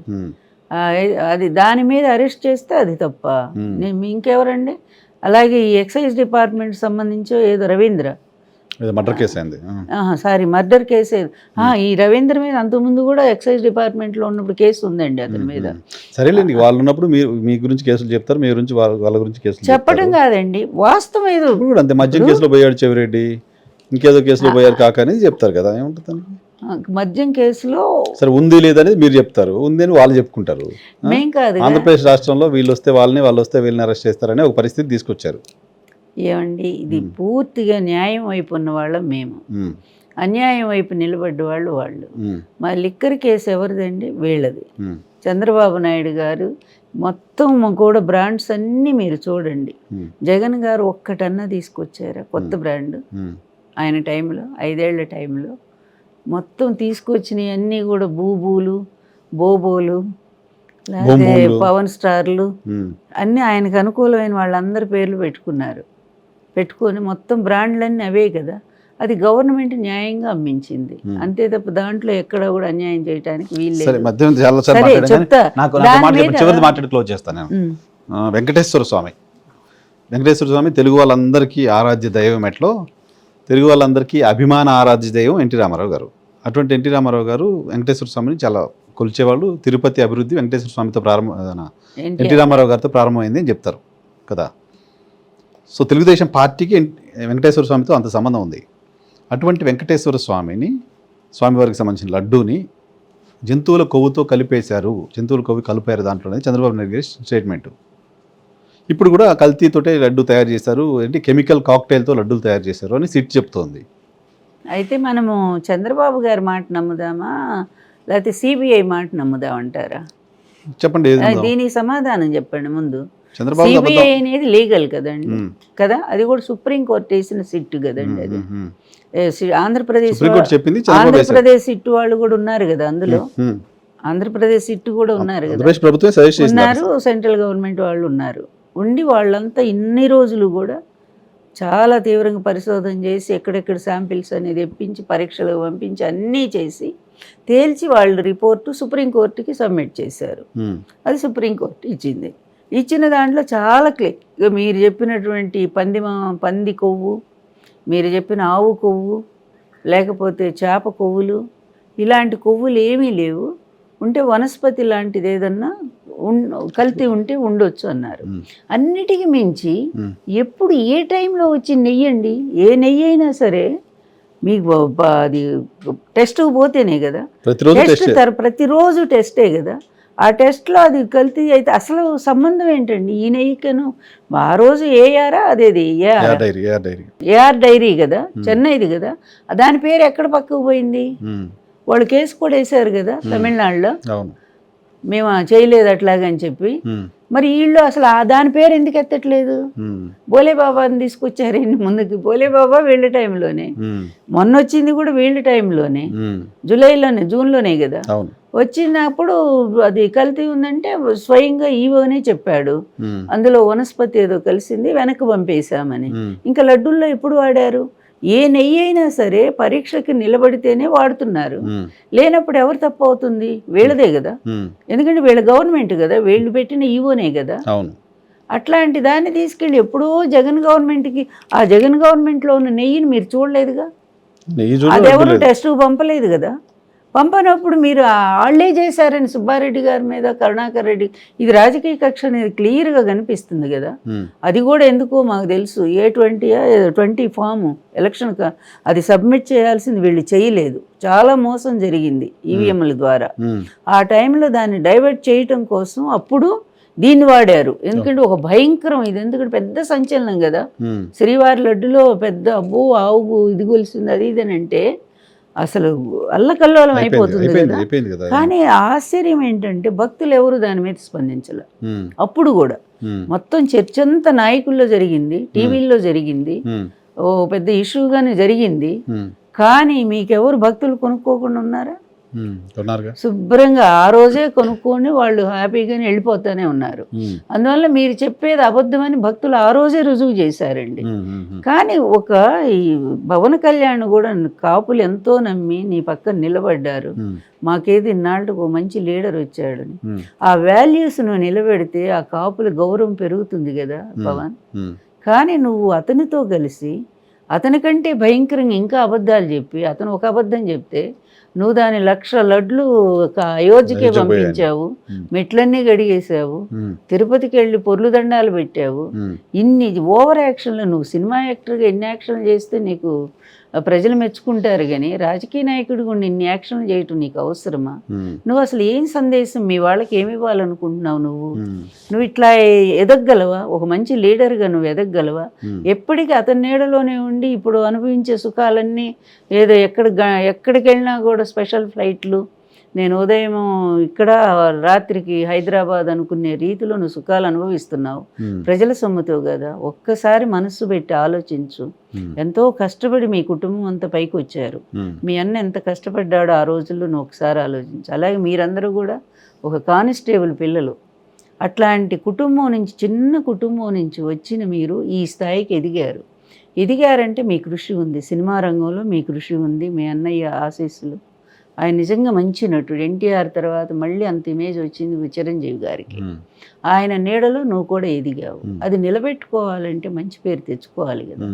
అది దాని మీద అరెస్ట్ చేస్తే అది తప్ప. ఇంకెవరండి? అలాగే ఈ ఎక్సైజ్ డిపార్ట్మెంట్ సంబంధించి ఏదో రవీంద్ర మర్డర్ కేసు అయింది. Murder case. ఈ రవీంద్ర మీద అంతకుముందు కూడా ఎక్సైజ్ డిపార్ట్మెంట్లో ఉన్నప్పుడు కేసు ఉందండి అతని మీద. సరేలేండి, వాళ్ళు ఉన్నప్పుడు మీరు మీ గురించి కేసులు చెప్తారు, మీ గురించి వాళ్ళ గురించి కేసులు చెప్పడం కాదండి, వాస్తవం ఏదో. అంతే, మద్యం కేసులో పోయాడు చెవిరెడ్డి, ఇంకేదో కేసులో పోయారు కాక అనేది చెప్తారు కదా. ఏముంటుంది మద్యం కేసులో? సరే, ఉంది లేదనేది మీరు చెప్తారు, ఉంది అని వాళ్ళు చెప్పుకుంటారు. మేం కాదు, ఆంధ్రప్రదేశ్ రాష్ట్రంలో వీళ్ళు వస్తే వాళ్ళని, వాళ్ళు వస్తే వీళ్ళని అరెస్ట్ చేస్తారని ఒక పరిస్థితి తీసుకొచ్చారు. ఏమండి, ఇది పూర్తిగా న్యాయం వైపు ఉన్న వాళ్ళం మేము, అన్యాయం వైపు నిలబడ్డ వాళ్ళు. మా లిక్కర్ కేసు ఎవరిదండి? వీళ్ళది. చంద్రబాబు నాయుడు గారు మొత్తం కూడా బ్రాండ్స్ అన్నీ మీరు చూడండి. జగన్ గారు ఒక్కటన్నా తీసుకొచ్చారా కొత్త బ్రాండ్? ఆయన టైంలో 5 ఏళ్ల టైంలో మొత్తం తీసుకొచ్చినవి అన్నీ కూడా బూబూలు, బోబోలు, పవన్ స్టార్లు అన్నీ ఆయనకు అనుకూలమైన వాళ్ళందరి పేర్లు పెట్టుకొని మొత్తం బ్రాండ్లన్నీ అవే కదా. అది గవర్నమెంట్ న్యాయంగా అమ్మించింది అంతే తప్ప దాంట్లో ఎక్కడ కూడా అన్యాయం చేయడానికి వీల్లేదు. వెంకటేశ్వర స్వామి తెలుగు వాళ్ళందరికీ ఆరాధ్య దైవం. ఎట్లో తెలుగు వాళ్ళందరికీ అభిమాన ఆరాధ్య దైవం ఎన్టీ రామారావు గారు. అటువంటి ఎన్టీ రామారావు గారు వెంకటేశ్వర స్వామిని చాలా కొలిచేవాళ్ళు. తిరుపతి అభివృద్ధి వెంకటేశ్వర స్వామితో ఎన్టీ రామారావు గారితో ప్రారంభమైంది అని చెప్తారు కదా. సో తెలుగుదేశం పార్టీకి వెంకటేశ్వర స్వామితో అంత సంబంధం ఉంది. అటువంటి వెంకటేశ్వర స్వామివారికి సంబంధించిన లడ్డూని జంతువుల కొవ్వుతో కలిపేశారు, జంతువుల కొవ్వు కలిపారు దాంట్లోనే చంద్రబాబు నాయుడు గారి స్టేట్మెంట్. ఇప్పుడు కూడా కల్తీతోటే లడ్డు తయారు చేశారు, ఏంటి కెమికల్ కాక్టైల్తో లడ్డూలు తయారు చేశారు అని సిట్ చెప్తోంది. అయితే మనము చంద్రబాబు గారి మాట నమ్ముదామా లేకపోతే సిబిఐ మాట నమ్ముదామంటారా? చెప్పండి, దీనికి సమాధానం చెప్పండి ముందు. సిబిఐ అనేది లీగల్ కదండి కదా, అది కూడా సుప్రీంకోర్టు వేసిన సిట్టు కదండి. అది ఆంధ్రప్రదేశ్ సిట్టు వాళ్ళు కూడా ఉన్నారు కదా అందులో. ఆంధ్రప్రదేశ్ ఇట్టు కూడా ఉన్నారు కదా, ఆంధ్రప్రదేశ్ ప్రభుత్వం సజెస్ట్ చేసింది. ఉన్నారు, సెంట్రల్ గవర్నమెంట్ వాళ్ళు ఉన్నారు. ఉండి వాళ్ళంతా ఇన్ని రోజులు కూడా చాలా తీవ్రంగా పరిశోధన చేసి ఎక్కడెక్కడ శాంపిల్స్ అనేది తెప్పించి పరీక్షలు పంపించి అన్నీ చేసి తేల్చి వాళ్ళు రిపోర్టు సుప్రీంకోర్టుకి సబ్మిట్ చేశారు. అది సుప్రీంకోర్టు ఇచ్చింది. ఇచ్చిన దాంట్లో చాలా క్లియర్, మీరు చెప్పినటువంటి పంది కొవ్వు, మీరు చెప్పిన ఆవు కొవ్వు, లేకపోతే చేప కొవ్వులు, ఇలాంటి కొవ్వులు ఏమీ లేవు. ఉంటే వనస్పతి లాంటిది ఏదన్నా కల్తీ ఉంటే ఉండొచ్చు అన్నారు. అన్నిటికీ మించి ఎప్పుడు ఏ టైంలో వచ్చి నెయ్యి అండి, ఏ నెయ్యి అయినా సరే మీకు అది టెస్ట్ పోతేనే కదా, ప్రతిరోజు టెస్టే కదా. ఆ టెస్ట్లో అది కల్తీ అయితే అసలు సంబంధం ఏంటండి ఈ నెయ్యికను? ఆ రోజు ఏఆరా అదేది ఏఆర్ డైరీ కదా, చెన్నైది కదా, దాని పేరు ఎక్కడ పక్కకు పోయింది? వాళ్ళు కేసు కూడా వేశారు కదా తమిళనాడులో, మేము చేయలేదు అట్లాగని చెప్పి. మరి వీళ్ళు అసలు దాని పేరు ఎందుకు ఎత్తట్లేదు? బోలేబాబాని తీసుకొచ్చారండి ముందుకి. బోలేబాబా వీళ్ళ టైంలోనే, మొన్న వచ్చింది కూడా వీళ్ళ టైంలోనే, జూన్లోనే కదా వచ్చినప్పుడు. అది కల్తీ ఉందంటే స్వయంగా ఈవోనే చెప్పాడు, అందులో వనస్పతి ఏదో కలిసింది, వెనక్కి పంపేశామని. ఇంకా లడ్డూల్లో ఎప్పుడు వాడారు? ఏ నెయ్యి అయినా సరే పరీక్షకి నిలబడితేనే వాడుతున్నారు. లేనప్పుడు ఎవరు తప్పు అవుతుంది? వీళ్ళదే కదా, ఎందుకంటే వీళ్ళ గవర్నమెంట్ కదా, వీళ్ళు పెట్టిన ఈవోనే కదా. అట్లాంటి దాన్ని తీసుకెళ్ళి ఎప్పుడో జగన్ గవర్నమెంట్కి, ఆ జగన్ గవర్నమెంట్లో ఉన్న నెయ్యిని మీరు చూడలేదుగా, అది ఎవరు టెస్ట్ పంపలేదు కదా. పంపనప్పుడు మీరు వాళ్ళే చేశారని సుబ్బారెడ్డి గారి మీద, కరుణాకర్ రెడ్డి, ఇది రాజకీయ కక్ష అనేది క్లియర్గా కనిపిస్తుంది కదా. అది కూడా ఎందుకో మాకు తెలుసు, A20 ఫాము ఎలక్షన్ అది సబ్మిట్ చేయాల్సింది వీళ్ళు చేయలేదు. చాలా మోసం జరిగింది ఈవీఎంల ద్వారా. ఆ టైంలో దాన్ని డైవర్ట్ చేయటం కోసం అప్పుడు దీన్ని వాడారు. ఎందుకంటే ఒక భయంకరం ఇది, ఎందుకంటే పెద్ద సంచలనం కదా. శ్రీవారి లడ్డులో పెద్ద అబ్బో ఆవు ఇది గొలిసింది అది ఇదనంటే అసలు అల్లకల్లోలం అయిపోతుంది కదా. కానీ ఆశ్చర్యం ఏంటంటే భక్తులు ఎవరు దాని మీద స్పందించలే. అప్పుడు కూడా మొత్తం చర్చ అంతా నాయకుల్లో జరిగింది, టీవీల్లో జరిగింది, ఓ పెద్ద ఇష్యూగానే జరిగింది. కానీ మీకెవరు భక్తులు కొనుక్కోకుండా ఉన్నారా? శుభ్రంగా ఆ రోజే కొనుక్కొని వాళ్ళు హ్యాపీగానే వెళ్ళిపోతూనే ఉన్నారు. అందువల్ల మీరు చెప్పేది అబద్ధమని భక్తులు ఆ రోజే రుజువు చేశారండి. కానీ ఈ పవన్ కళ్యాణ్ కూడా కాపులు ఎంతో నమ్మి నీ పక్కన నిలబడ్డారు. మాకేది ఇన్నాళ్ళకు మంచి లీడర్ వచ్చాడని ఆ వాల్యూస్ నువ్వు నిలబెడితే ఆ కాపుల గౌరవం పెరుగుతుంది కదా పవన్. కానీ నువ్వు అతనితో కలిసి అతనికంటే భయంకరంగా ఇంకా అబద్ధాలు చెప్పి, అతను ఒక అబద్ధం చెప్తే నువ్వు దాని 1,00,000 లడ్లు అయోధ్యకే పంపించావు, మెట్లన్నీ గడిగేసావు, తిరుపతికి వెళ్ళి పొర్లు దండాలు పెట్టావు. ఇన్ని ఓవర్ యాక్షన్లు, నువ్వు సినిమా యాక్టర్గా ఎన్ని యాక్షన్లు చేస్తే నీకు ప్రజలు మెచ్చుకుంటారు, కానీ రాజకీయ నాయకుడు కూడా ఇన్ని యాక్షన్లు చేయటం నీకు అవసరమా? నువ్వు అసలు ఏం సందేశం మీ వాళ్ళకి ఏమి ఇవ్వాలనుకుంటున్నావు? నువ్వు ఇట్లా ఎదగగలవా? ఒక మంచి లీడర్గా నువ్వు ఎదగగలవా? ఎప్పటికీ అతని నీడలోనే ఉండి ఇప్పుడు అనుభవించే సుఖాలన్నీ ఏదో ఎక్కడికి వెళ్ళినా కూడా స్పెషల్ ఫ్లైట్లు, నేను ఉదయం ఇక్కడ రాత్రికి హైదరాబాద్ అనుకునే రీతిలో నువ్వు సుఖాలు అనుభవిస్తున్నావు ప్రజల సొమ్ముతో కదా. ఒక్కసారి మనస్సు పెట్టి ఆలోచించు. ఎంతో కష్టపడి మీ కుటుంబం అంతా పైకి వచ్చారు. మీ అన్న ఎంత కష్టపడ్డాడో ఆ రోజుల్లో నువ్వు ఒకసారి ఆలోచించు. అలాగే మీరందరూ కూడా ఒక కానిస్టేబుల్ పిల్లలు. అట్లాంటి కుటుంబం నుంచి, చిన్న కుటుంబం నుంచి వచ్చిన మీరు ఈ స్థాయికి ఎదిగారంటే మీ కృషి ఉంది. సినిమా రంగంలో మీ కృషి ఉంది, మీ అన్నయ్య ఆశీస్సులు. ఆయన నిజంగా మంచి నటుడు. ఎన్టీఆర్ తర్వాత మళ్ళీ అంత ఇమేజ్ వచ్చింది చిరంజీవి గారికి. ఆయన నీడలో నువ్వు కూడా ఎదిగావు. అది నిలబెట్టుకోవాలంటే మంచి పేరు తెచ్చుకోవాలి కదా.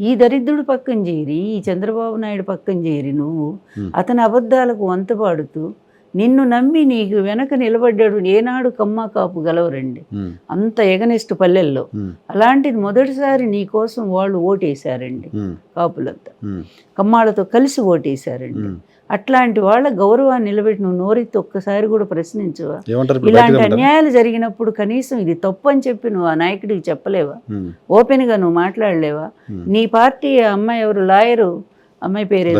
ఈ దరిద్రుడు పక్కన చేరి, ఈ చంద్రబాబు నాయుడు పక్కన చేరి నువ్వు అతని అబద్ధాలకు వంతపాడుతూ, నిన్ను నమ్మి నీకు వెనక నిలబడ్డాడు. ఏనాడు కమ్మ కాపు గలవరండి అంత ఎగనెస్ట్ పల్లెల్లో. అలాంటిది మొదటిసారి నీ కోసం వాళ్ళు ఓటేశారండి, కాపులంతా కమ్మాళ్ళతో కలిసి ఓటేశారండి. అట్లాంటి వాళ్ళ గౌరవాన్ని నిలబెట్టి నువ్వు నోరెత్తి ఒక్కసారి కూడా ప్రశ్నించవా? ఇలాంటి అన్యాయాలు జరిగినప్పుడు కనీసం ఇది తప్పు అని చెప్పి నువ్వు ఆ నాయకుడికి చెప్పలేవా? ఓపెన్గా నువ్వు మాట్లాడలేవా? నీ పార్టీ అమ్మాయి ఎవరు, లాయరు అమ్మాయి పేరు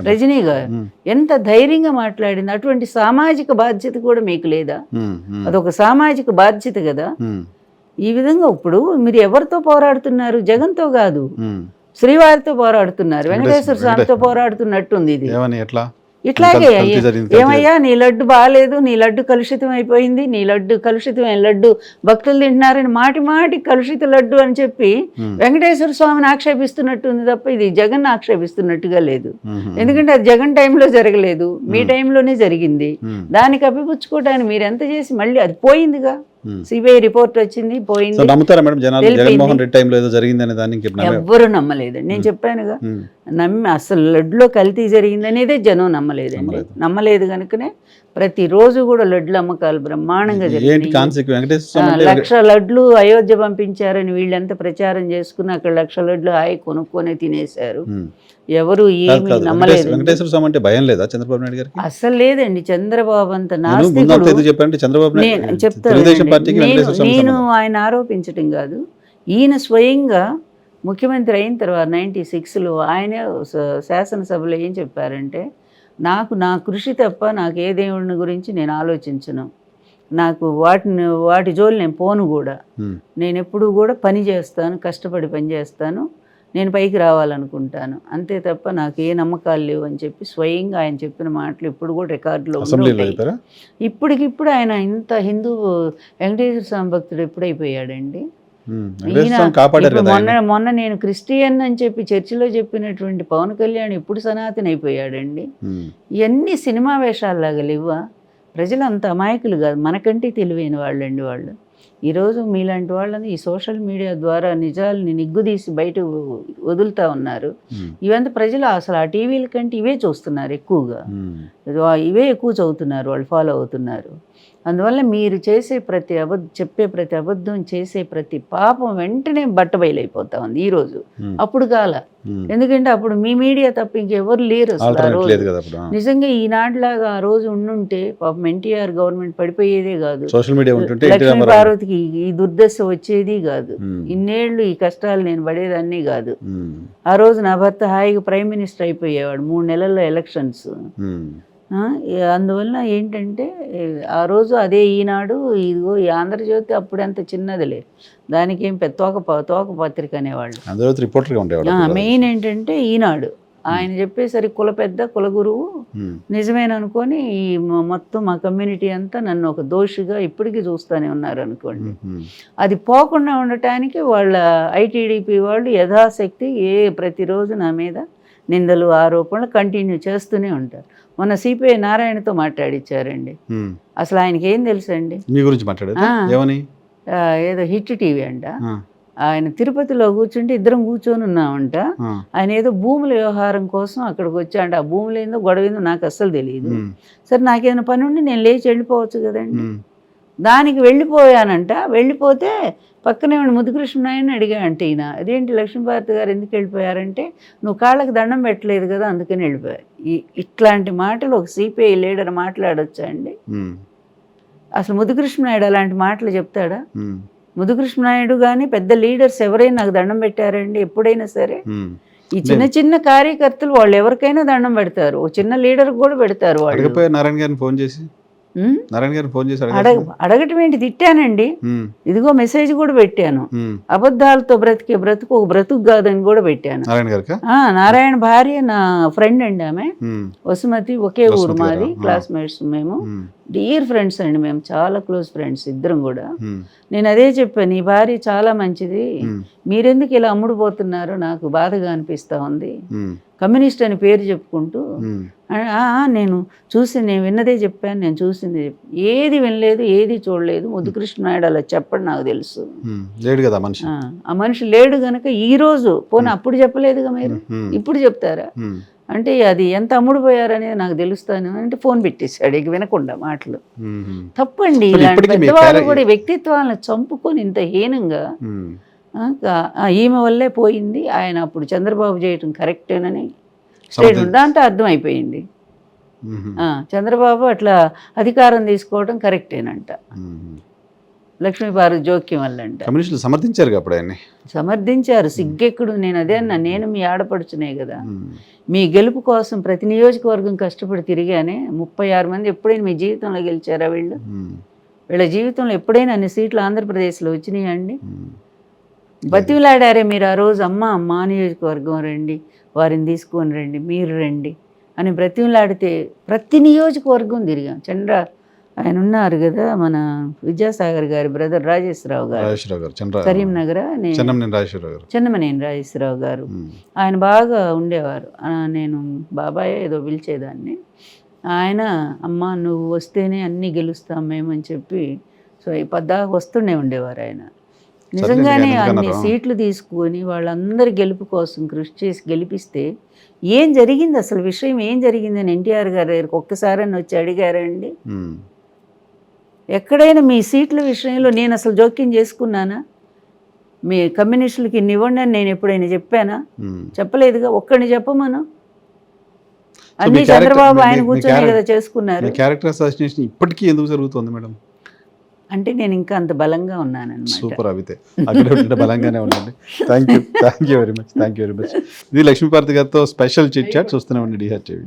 రజనీ గారు, ఎంత ధైర్యంగా మాట్లాడింది. అటువంటి సామాజిక బాధ్యత కూడా మీకు లేదా? అదొక సామాజిక బాధ్యత కదా. ఈ విధంగా ఇప్పుడు మీరు ఎవరితో పోరాడుతున్నారు? జగన్తో కాదు, శ్రీవారితో పోరాడుతున్నారు, వెంకటేశ్వర స్వామితో పోరాడుతున్నట్టుంది. ఇది ఇట్లాగే కల్తీ జరిగింది, ఏమయ్యా నీ లడ్డు బాగాలేదు, నీ లడ్డు కలుషితం అయిపోయింది, నీ లడ్డు కలుషితమైన లడ్డు భక్తులు తింటున్నారని మాటి మాటి కలుషిత లడ్డు అని చెప్పి వెంకటేశ్వర స్వామిని ఆక్షేపిస్తున్నట్టు ఉంది తప్ప ఇది జగన్ ఆక్షేపిస్తున్నట్టుగా లేదు. ఎందుకంటే అది జగన్ టైంలో జరగలేదు, మీ టైంలోనే జరిగింది. దాన్ని కప్పిపుచ్చుకోవడానికి మీరు ఎంత చేసి మళ్ళీ అది పోయిందిగా, సిబిఐ రిపోర్ట్ వచ్చింది, పోయింది. నమ్ముతారా మేడం జనాలు జగన్మోహన్ రెడ్డి టైంలో ఏదో జరిగిందనే దానికి? ఎవ్వరు నమ్మలేదండి, నేను చెప్పానుగా. నమ్మి అసలు లడ్డులో కల్తీ జరిగిందనేదే జనం నమ్మలేదండి. నమ్మలేదు కనుకనే ప్రతిరోజు కూడా లడ్లు అమ్మకాలు బ్రహ్మాండంగా జరిగింది. 1,00,000 లడ్లు అయోధ్య పంపించారని వీళ్ళంతా ప్రచారం చేసుకుని అక్కడ 1,00,000 లడ్లు హాయి కొనుక్కొని తినేశారు. ఎవరు ఏమి నమ్మలేదు. వెంకటేశ్వర స్వామి అంటే భయం లేదా చంద్రబాబు నాయుడు గారికి? అసలు లేదండి. చంద్రబాబు అంత నాస్తికుడు. నేను ఆయన ఆరోపించటం కాదు, ఈయన స్వయంగా ముఖ్యమంత్రి అయిన తర్వాత 96లో ఆయనే శాసనసభలో ఏం చెప్పారంటే, నా కృషి తప్ప నాకు ఏ దేవుడిని గురించి నేను ఆలోచించను, నాకు వాటి జోలి నేను పోను కూడా, నేను ఎప్పుడు కూడా పని చేస్తాను, కష్టపడి పని చేస్తాను, నేను పైకి రావాలనుకుంటాను, అంతే తప్ప నాకు ఏ నమ్మకాలు లేవు అని చెప్పి స్వయంగా ఆయన చెప్పిన మాటలు ఇప్పుడు కూడా రికార్డులో ఉంటాయి. ఇప్పటికిప్పుడు ఆయన ఇంత హిందూ వెంకటేశ్వర స్వామి భక్తుడు ఎప్పుడైపోయాడండి? మొన్న నేను క్రిస్టియన్ అని చెప్పి చర్చిలో చెప్పినటువంటి పవన్ కళ్యాణ్ ఇప్పుడు సనాతన అయిపోయాడండి. ఇవన్నీ సినిమా వేషాల్లాగా లేవా? ప్రజలు అంత అమాయకులు కాదు, మనకంటే తెలివైన వాళ్ళండి వాళ్ళు. ఈరోజు మీలాంటి వాళ్ళని ఈ సోషల్ మీడియా ద్వారా నిజాలని నిగ్గుదీసి బయట వదులుతూ ఉన్నారు. ఇవంతా ప్రజలు అసలు ఆ టీవీల కంటే ఇవే చూస్తున్నారు ఎక్కువగా, ఇవే ఎక్కువ చదువుతున్నారు, వాళ్ళు ఫాలో అవుతున్నారు. అందువల్ల మీరు చేసే చెప్పే ప్రతి అబద్ధం, చేసే ప్రతి పాపం వెంటనే బట్టబయలైపోతా ఉంది ఈరోజు. అప్పుడు కాల, ఎందుకంటే అప్పుడు మీ మీడియా తప్ప ఇంకెవరు లేరు అసలు ఆ రోజు. నిజంగా ఈనాటిలాగా ఆ రోజు ఉండుంటే పాపం ఎన్టీఆర్ గవర్నమెంట్ పడిపోయేదే కాదు, లక్ష్మీ పార్వతికి ఈ దుర్దశ వచ్చేది కాదు, ఇన్నేళ్లు ఈ కష్టాలు నేను పడేదాన్ని కాదు. ఆ రోజు నా భర్త హాయిగా ప్రైమ్ మినిస్టర్ అయిపోయేవాడు 3 నెలల్లో ఎలక్షన్స్. అందువల్ల ఏంటంటే ఆ రోజు అదే ఈనాడు, ఇదిగో ఈ ఆంధ్రజ్యోతి అప్పుడంత చిన్నదిలే, దానికి ఏం తోక పత్రిక అనేవాళ్ళు. మెయిన్ ఏంటంటే ఈనాడు ఆయన చెప్పేసరికి కుల గురువు నిజమేననుకొని ఈ మొత్తం మా కమ్యూనిటీ అంతా నన్ను ఒక దోషిగా ఇప్పటికీ చూస్తూనే ఉన్నారు అనుకోండి. అది పోకుండా ఉండటానికి వాళ్ళ ఐటీడీపీ వాళ్ళు యథాశక్తి ప్రతిరోజు నా మీద నిందలు ఆరోపణలు కంటిన్యూ చేస్తూనే ఉంటారు. మొన్న సిపిఐ నారాయణతో మాట్లాడిచ్చారండి. అసలు ఆయనకి ఏం తెలుసండి మీ గురించి మాట్లాడారు? ఏదో హిట్ టీవీ అంట, ఆయన తిరుపతిలో కూర్చుంటే ఇద్దరం కూర్చొని ఉన్నామంట. ఆయన ఏదో భూముల వ్యవహారం కోసం అక్కడికి వచ్చాంట. ఆ భూములు ఏందో గొడవ ఏందో నాకు అస్సలు తెలియదు. సరే నాకేమైనా పని ఉండి నేను లేచి వెళ్ళిపోవచ్చు కదండి. దానికి వెళ్ళిపోయానంట. వెళ్ళిపోతే పక్కనే ఉండి ముద్దుకృష్ణనాయుడిని అడిగా అంటే ఈయన, అదేంటి లక్ష్మీభారతి గారు ఎందుకు వెళ్ళిపోయారంటే, నువ్వు కాళ్ళకి దండం పెట్టలేదు కదా అందుకని వెళ్ళిపోయారు. ఇట్లాంటి మాటలు ఒక సిపిఐ లీడర్ మాట్లాడొచ్చా అండి? అసలు ముద్దుకృష్ణనాయుడు అలాంటి మాటలు చెప్తాడా? ముద్దుకృష్ణనాయుడు కానీ పెద్ద లీడర్స్ ఎవరైనా నాకు దండం పెట్టారండి ఎప్పుడైనా సరే? ఈ చిన్న కార్యకర్తలు వాళ్ళు ఎవరికైనా దండం పెడతారు, ఒక చిన్న లీడర్ కూడా పెడతారు. వాళ్ళు నారాయణ గారిని ఫోన్ చేసి అడగటం ఏంటి, తిట్టానండి, ఇదిగో మెసేజ్ కూడా పెట్టాను, అబద్ధాలతో బ్రతికే బ్రతుకు ఒక బ్రతుకు కాదని కూడా పెట్టాను. నారాయణ భార్య నా ఫ్రెండ్ అండి, ఆమె వసుమతి, ఒకే ఊరు మాది, క్లాస్మేట్స్ మేము, డియర్ ఫ్రెండ్స్ అండి, మేము చాలా క్లోజ్ ఫ్రెండ్స్ ఇద్దరం కూడా. నేను అదే చెప్పాను, ఈ భార్య చాలా మంచిది, మీరెందుకు ఇలా అమ్ముడుపోతున్నారో నాకు బాధగా అనిపిస్తూ ఉంది, కమ్యూనిస్ట్ అని పేరు చెప్పుకుంటూ. నేను విన్నదే చెప్పాను, నేను చూసింది ఏది వినలేదు, ఏది చూడలేదు. ముద్దుకృష్ణనాయుడు అలా చెప్పండి, నాకు తెలుసు ఆ మనిషి లేడు గనక ఈరోజు పోనీ అప్పుడు చెప్పలేదుగా మీరు, ఇప్పుడు చెప్తారా అంటే అది ఎంత అమ్ముడుపోయారనేది నాకు తెలుస్తాను అంటే ఫోన్ పెట్టేశాడు ఇక వినకుండా మాటలు. తప్పండి, ఇలాంటి పెద్దవాళ్ళు కూడా వ్యక్తిత్వాలను చంపుకొని ఇంత హీనంగా, ఈమె వల్లే పోయింది, ఆయన అప్పుడు చంద్రబాబు చేయటం కరెక్టేనని స్టేట్మెంట్ దాంట్లో అర్థమైపోయింది. చంద్రబాబు అట్లా అధికారం తీసుకోవడం కరెక్టేనంట, లక్ష్మీపార్వతి జోక్యం వల్ల అంట. సమర్థించారు, సిగ్గెక్కుడు. నేను అదే అన్నా, నేను మీ ఆడపడుచునే కదా, మీ గెలుపు కోసం ప్రతి నియోజకవర్గం కష్టపడి తిరిగానే. 36 మంది ఎప్పుడైనా మీ జీవితంలో గెలిచారా? వీళ్ళ జీవితంలో ఎప్పుడైనా అన్ని సీట్లు ఆంధ్రప్రదేశ్లో వచ్చినాయా అండి? బతిలాడారే మీరు ఆ రోజు, అమ్మ మా నియోజకవర్గం రండి, వారిని తీసుకొని రండి, మీరు రండి అని బ్రతిమలాడితే ప్రతి నియోజకవర్గం తిరిగాం. ఆయన ఉన్నారు కదా మన విద్యాసాగర్ గారి బ్రదర్ రాజేశ్వరరావు గారు కరీంనగర్, చెన్నమనేని రాజేశ్వరరావు గారు, ఆయన బాగా ఉండేవారు. నేను బాబాయ్ ఏదో పిలిచేదాన్ని. ఆయన అమ్మ నువ్వు వస్తేనే అన్నీ గెలుస్తాం మేము అని చెప్పి సో పద్దాక వస్తూనే ఉండేవారు. ఆయన నిజంగానే అన్ని సీట్లు తీసుకొని వాళ్ళందరి గెలుపు కోసం కృషి చేసి గెలిపిస్తే ఏం జరిగింది అసలు విషయం ఏం జరిగిందని ఎన్టీఆర్ గారి దగ్గరికి ఒక్కసారని వచ్చి అడిగారండి? ఎక్కడైనా మీ సీట్ల విషయంలో నేను అసలు జోక్యం చేసుకున్నానా? మీ కమ్యూనిస్టులకి ఇన్ని ఇవ్వండి అని నేను ఎప్పుడైనా చెప్పానా? చెప్పలేదుగా. ఒక్కడిని చెప్పమను. అన్ని చంద్రబాబు ఆయన కూర్చొని కదా చేసుకున్నారు. క్యారెక్టర్ అసాసినేషన్ ఇప్పటికీ ఎందుకు జరుగుతుంది మేడం? అంటే నేను ఇంకా అంత బలంగా ఉన్నానన్నమాట. సూపర్. అవితే అక్కడ బలంగానే ఉండండి. Thank you very much. ఇది లక్ష్మీపార్వతి గారితో స్పెషల్ చిట్ చాట్ చూస్తూనే ఉండండి DHTV.